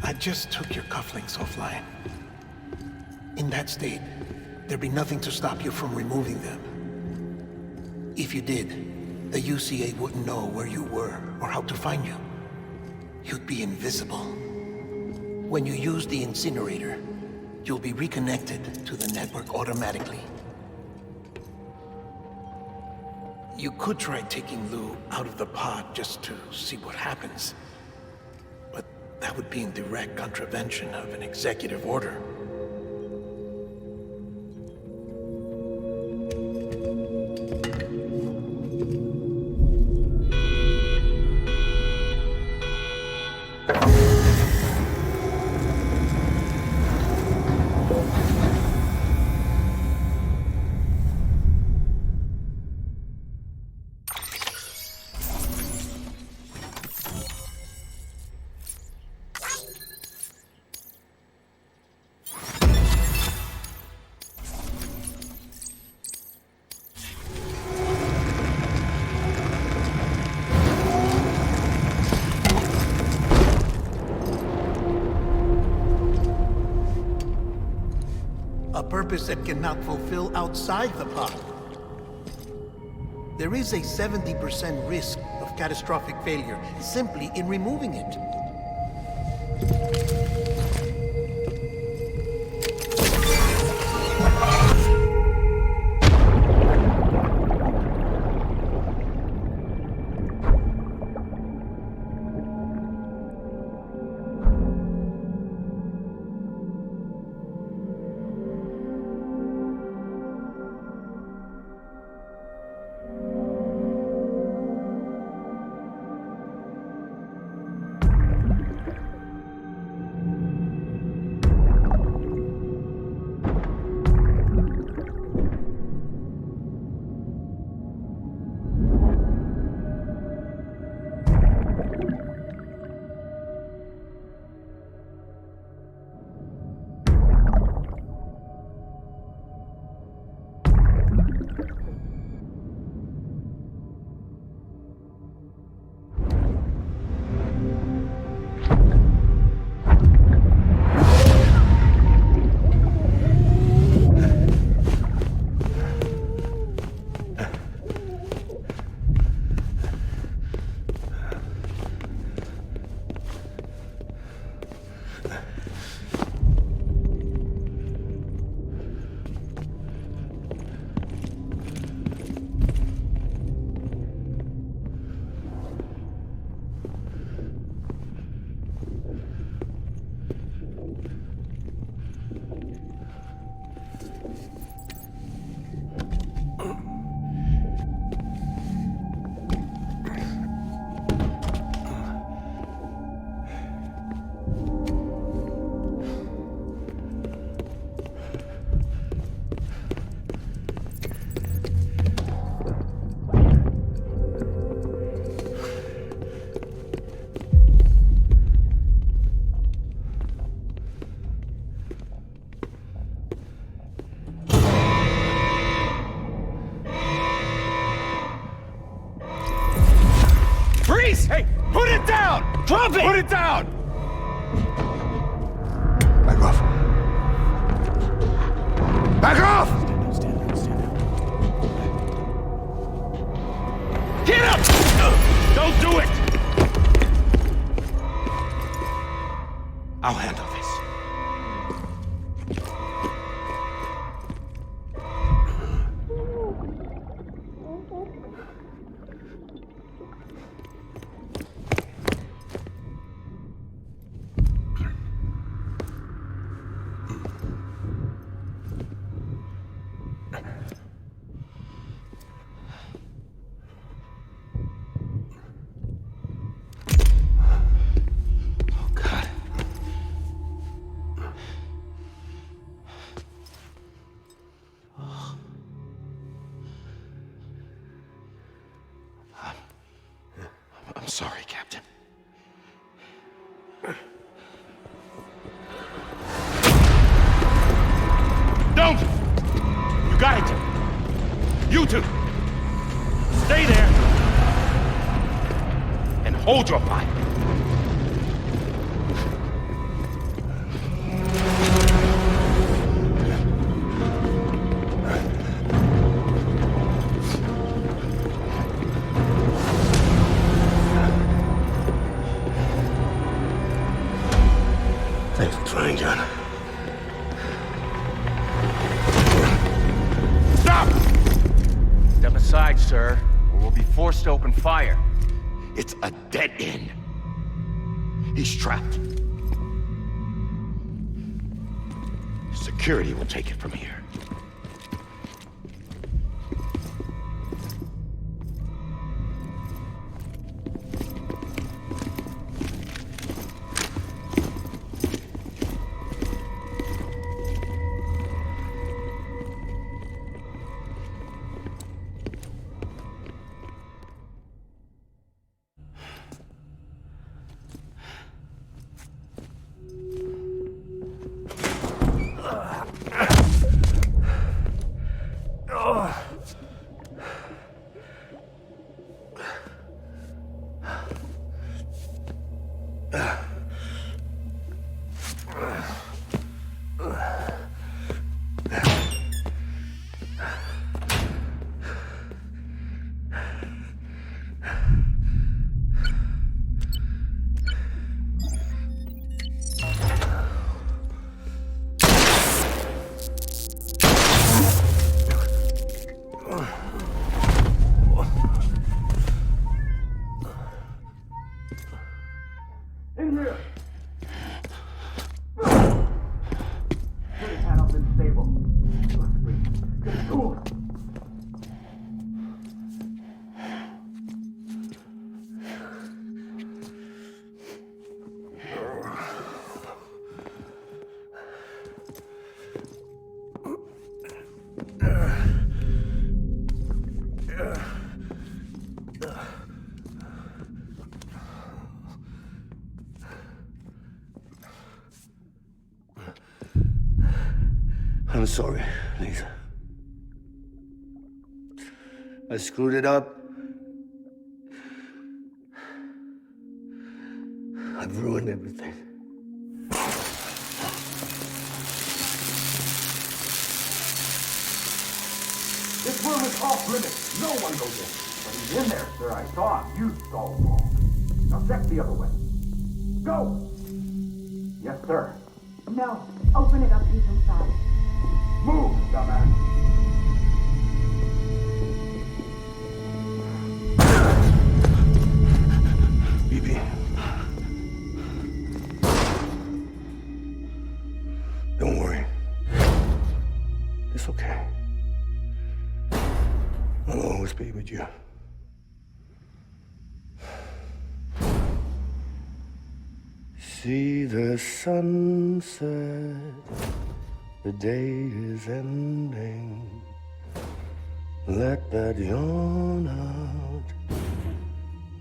I just took your cufflinks offline. In that state, there'd be nothing to stop you from removing them. If you did, the UCA wouldn't know where you were or how to find you. You'd be invisible. When you use the incinerator, you'll be reconnected to the network automatically. You could try taking Lou out of the pod just to see what happens. But that would be in direct contravention of an executive order. A purpose that cannot fulfill outside the pod. There is a 70% risk of catastrophic failure simply in removing it. Hey, put it down! Drop it! Put it down! Back off. Back off! Get up! Don't do it! I'll handle this. I'm sorry, Captain. Don't! You got it! You two! Stay there! And hold your fire! Thanks for trying, John. Stop! Step aside, sir, or we'll be forced to open fire. It's a dead end. He's trapped. Security will take it from here. I'm sorry, Lisa. I screwed it up. I've ruined everything. This room is off limits. No one goes in. But he's in there, sir. I saw him. You saw him all. Now check the other way. Go! Yes, sir. No. Open it up. He's inside. Move, dumbass. BB. Don't worry. It's okay. I'll always be with you. See the sunset. The day is ending. Let that yawn out.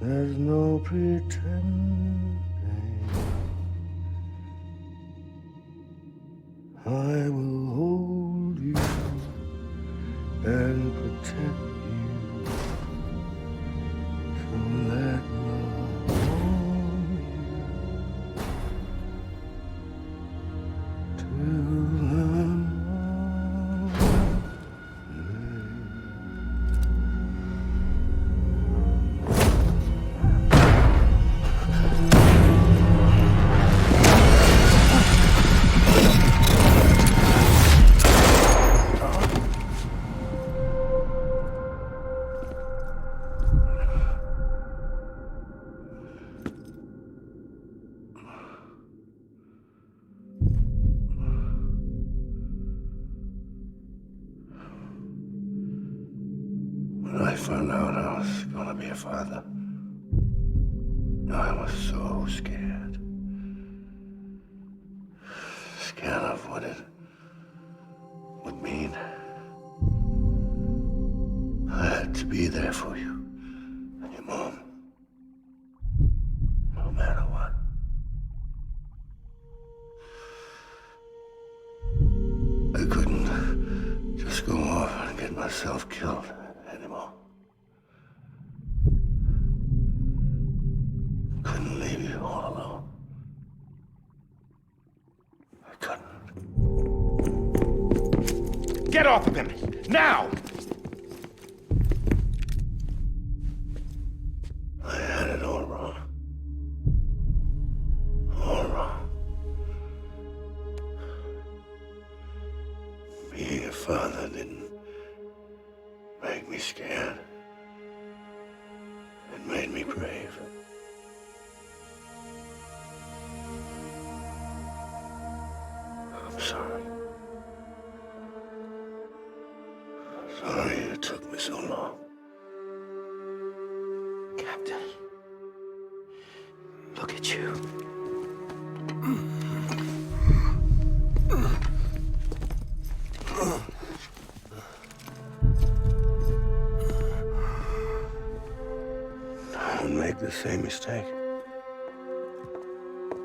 There's no pretending. I will hold you and protect you. So let love warm you till When I found out I was gonna be a father, I was so scared. Scared of what it would mean. I had to be there for you and your mom, no matter what. I couldn't just go off and get myself killed anymore. Couldn't leave you all alone. I couldn't. Get off of him! Now! I had it all wrong. All wrong. father didn't make me scared. It made me brave. I'm sorry. Sorry it took me so long. Captain, look at you. Don't make the same mistake.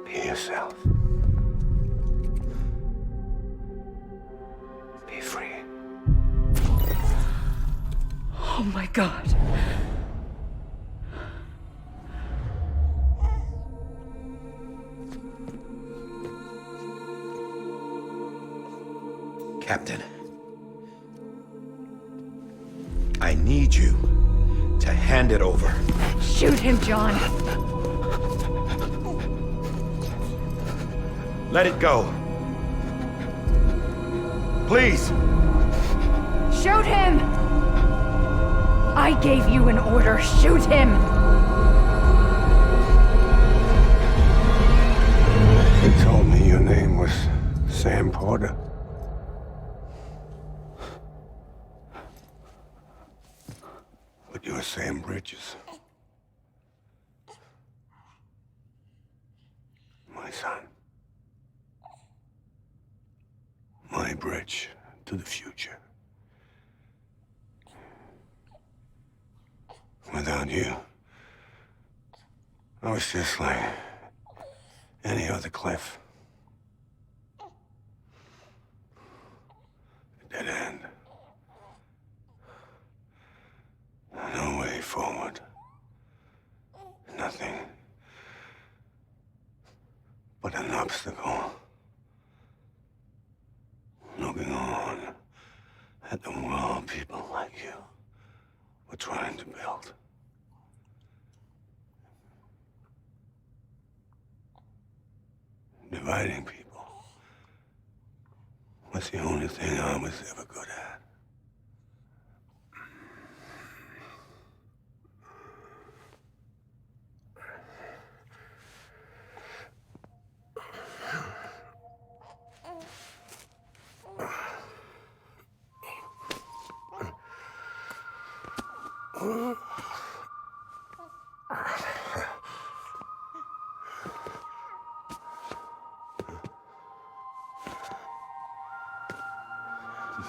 Be yourself. Be free. Oh my God. Captain, I need you to hand it over. Shoot him, John. Let it go. Please. Shoot him! I gave you an order. Shoot him! You told me your name was Sam Porter. But you're Sam Bridges. My son. My bridge to the future. Without you, I was just like any other Cliff. A dead end. No way forward. Nothing but an obstacle. Looking on at the world people like you were trying to build. Dividing people was the only thing I was ever good at.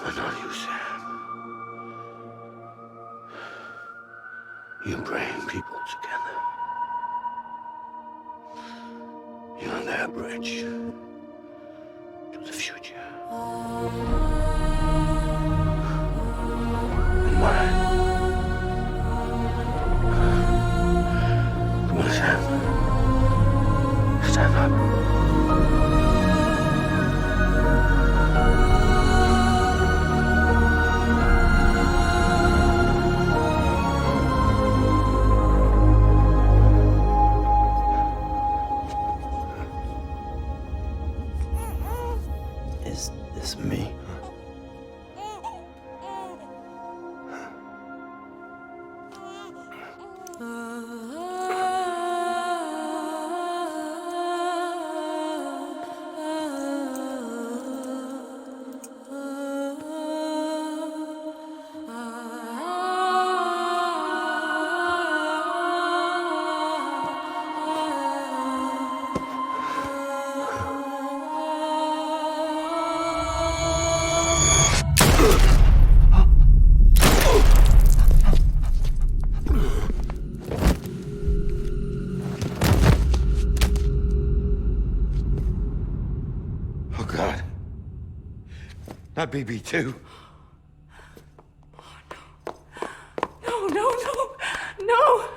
But not you, Sam. You bring people together. You're their bridge to the future. And mine. Come on, Sam. Stand up. Is this me? Oh, God. Not BB2. No, no, no, no!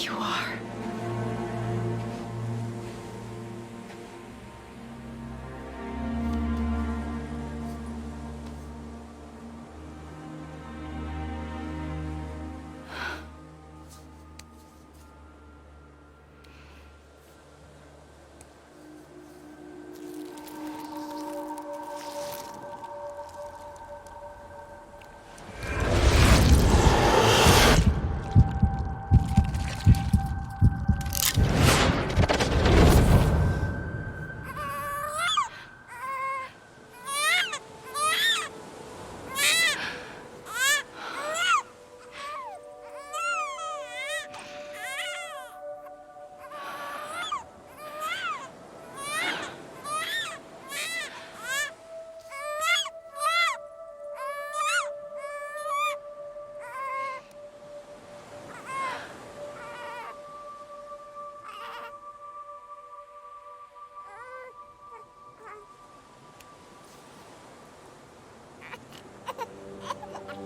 you are.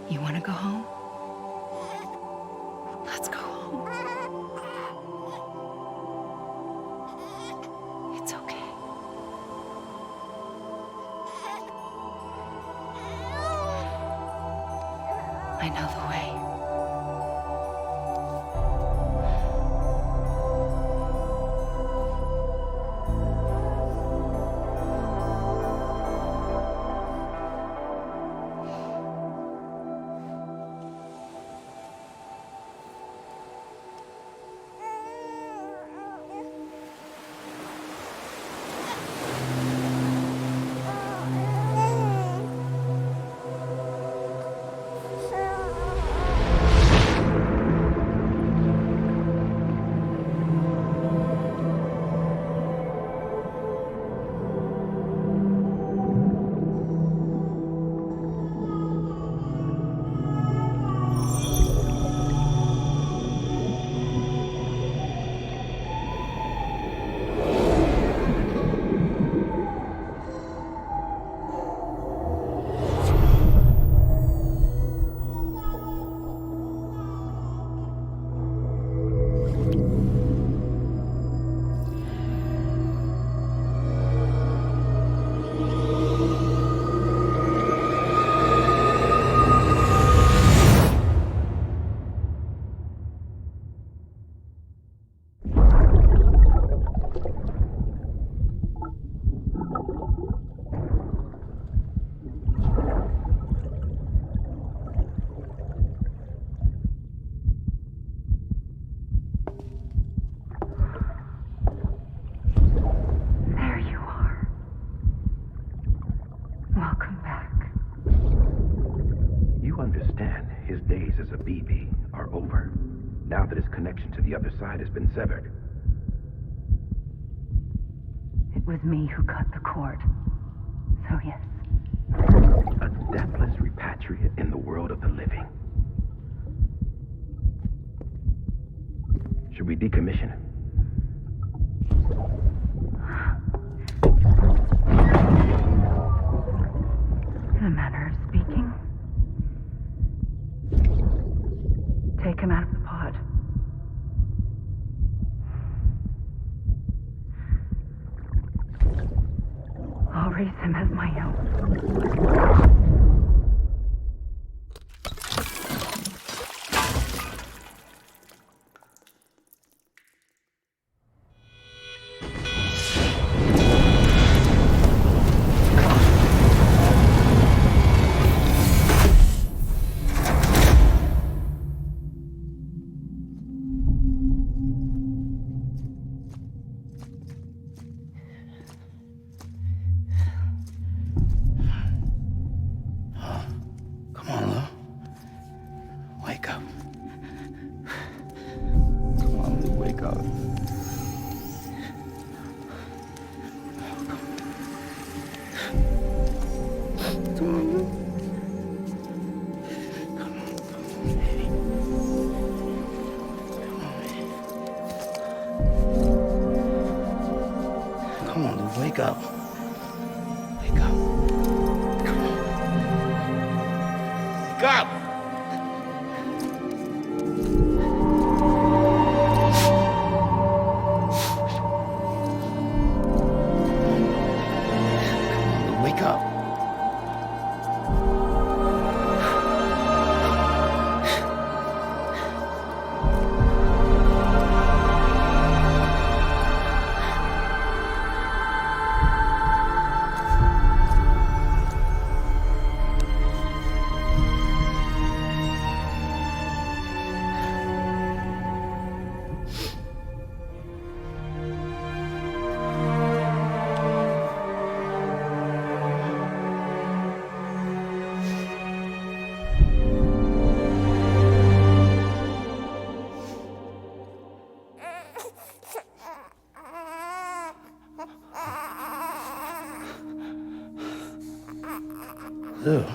You want to go home? Let's go home. It's okay. I know the way. Now that his connection to the other side has been severed. It was me who cut the cord. So yes. A deathless repatriate in the world of the living. Should we decommission him? In a manner of speaking. Take him out of the pod. I'll raise him as my own. Come on, dude, wake up. Wake up. Come on. Wake up! Ew.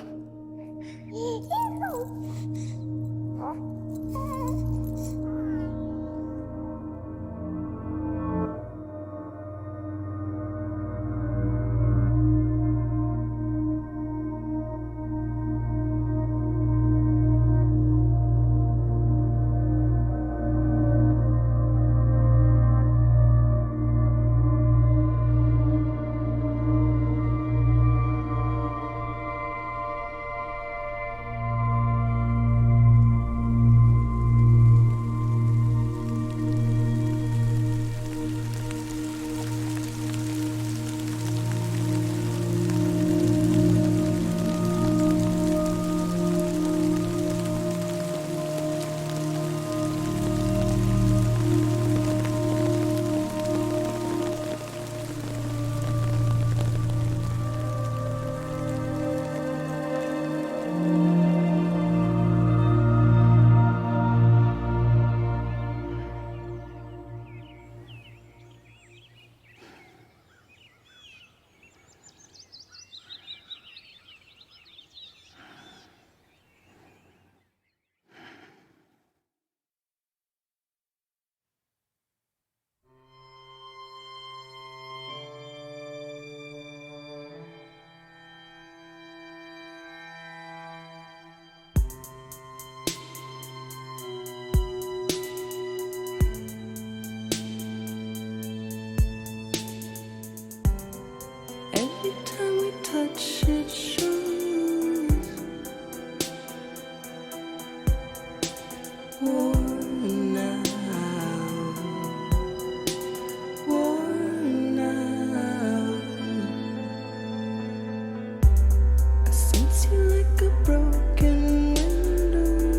Every time we touch it shows worn out, worn out. I sense you like a broken window,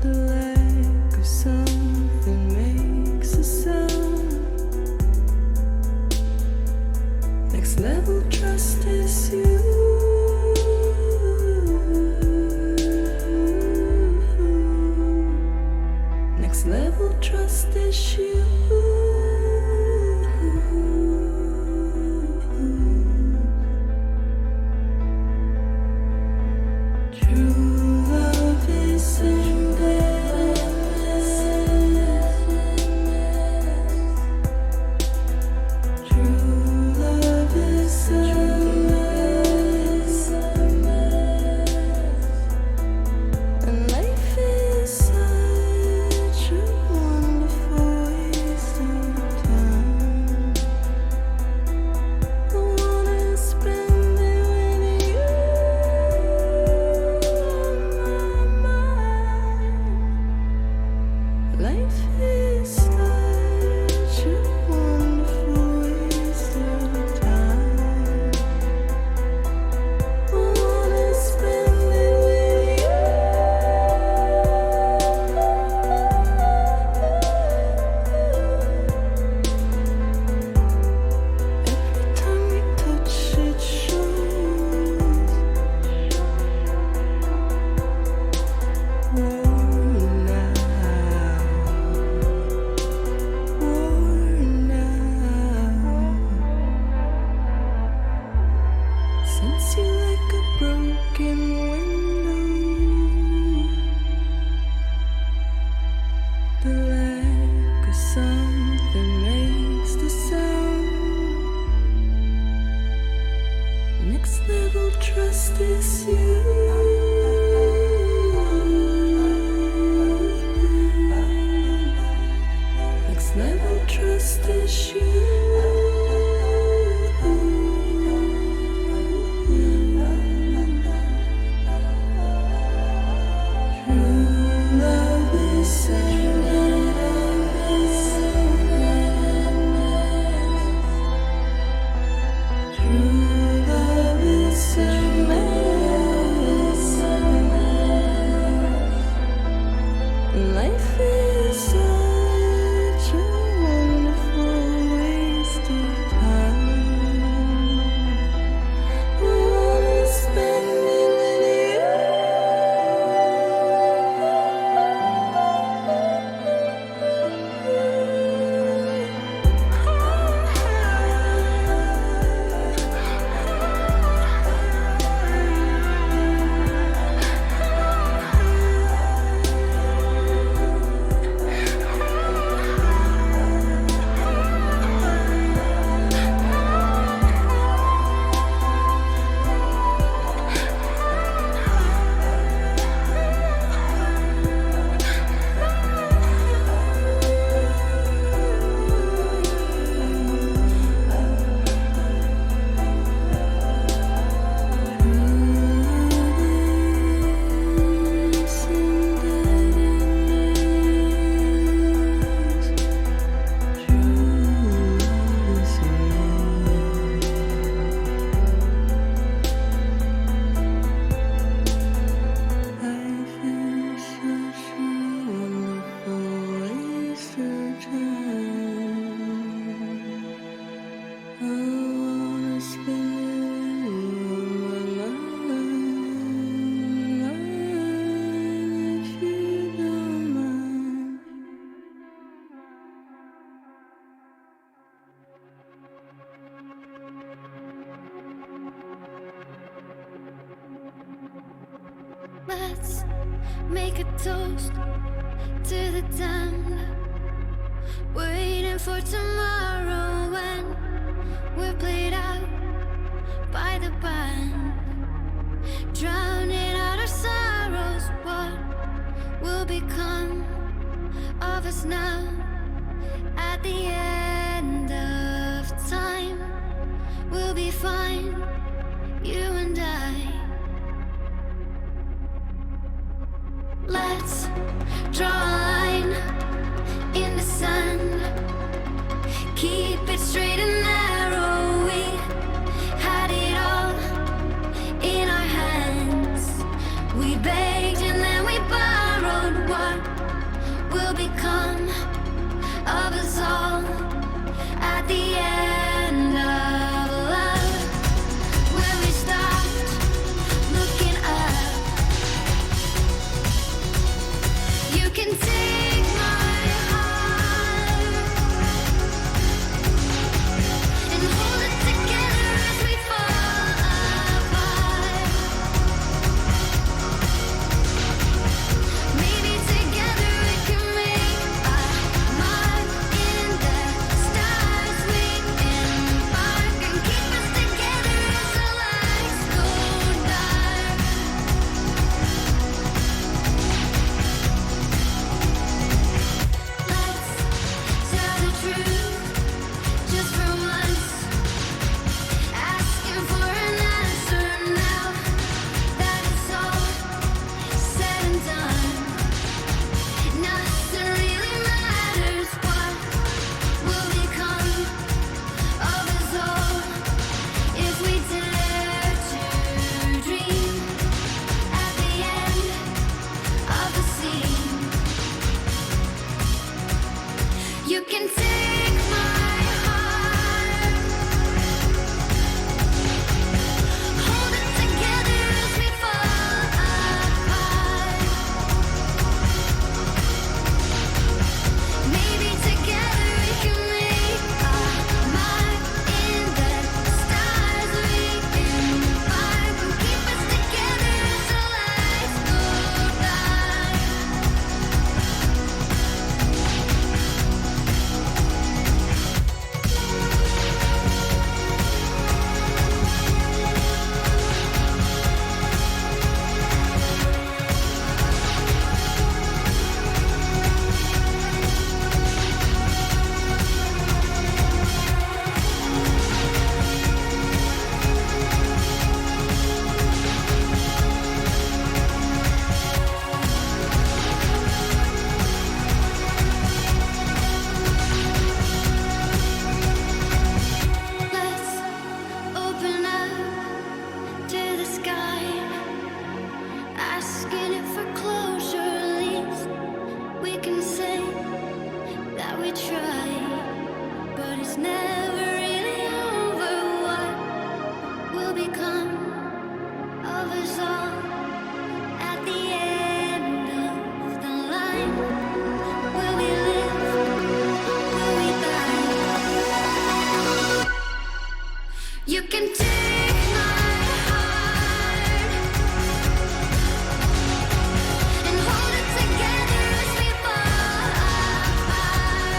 the lack of something makes a sound. Next level trust is you. Next level trust is you. True love is endless. True love is endless. And life is such a wonderful waste of time. I wanna spend it with you on my mind. Life is such a wonderful waste of time. I wanna spend it with you. Every time we touch it shows worn out, worn out. Sense you like a broken window, the lack of something makes the sound. Next level trust is you. Next level trust is you. True love is endless. True love is endless. Life is such a wonderful waste of time. I wanna spend it with you. make a toast to the damned, waiting for tomorrow when we're played out by the band, drowning out our sorrows. What will become of us now at the end of time? We'll be fine, you and I. Let's draw a line in the sand, keep it straight and narrow. We had it all in our hands. We begged and then we borrowed. What will become of us all at the end of love? When we stopped looking up, you can take my heart and hold it together as we fall apart. Maybe together we can make a mark in the stars. We embark and keep us together as the lights go dark. Let's tell the truth just for once, asking for an answer now that it's all said and done. Nothing really matters. What will become of us all if we dare to dream at the end of the scene? You can take my heart, hold it together as we fall apart. Maybe together we can make a mark in the stars. We embark and keep us together as the lights go dark. Let's open up to the sky, asking it for closure. At least we can say that we tried, but it's never really over. What will become of us all at the end of the line? Will we live? Will we die? You can take my heart and hold it together as we fall apart.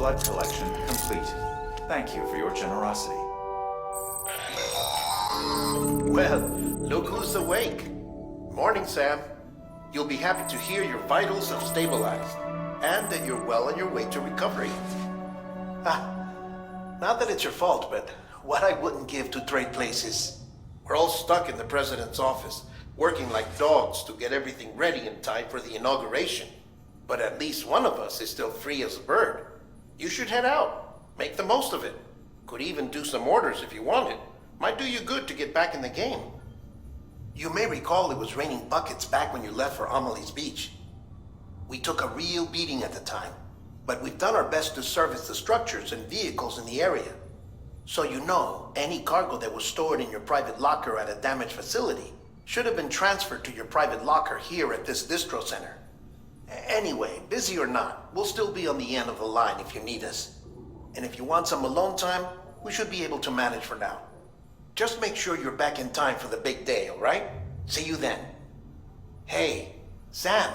blood collection complete. Thank you for your generosity. Well, look who's awake. Morning, Sam. You'll be happy to hear your vitals have stabilized, and that you're well on your way to recovery. Not that it's your fault, but what I wouldn't give to trade places. We're all stuck in the president's office, working like dogs to get everything ready in time for the inauguration. But at least one of us is still free as a bird. You should head out. Make the most of it. Could even do some orders if you wanted. Might do you good to get back in the game. You may recall it was raining buckets back when you left for Amelie's Beach. We took a real beating at the time, but we've done our best to service the structures and vehicles in the area. So you know, any cargo that was stored in your private locker at a damaged facility should have been transferred to your private locker here at this distro center. Anyway, busy or not, we'll still be on the end of the line if you need us. And if you want some alone time, we should be able to manage for now. Just make sure you're back in time for the big day, all right? See you then. Hey, Sam,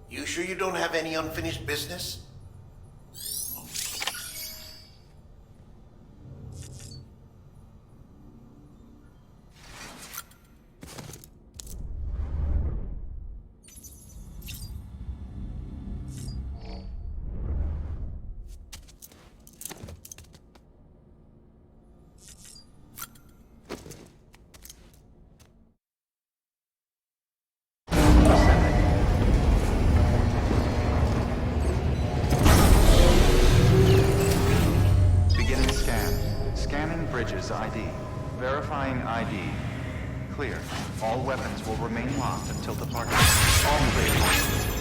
you sure you don't have any unfinished business? Bridges ID. Verifying ID. Clear. All weapons will remain locked until departure. All clear.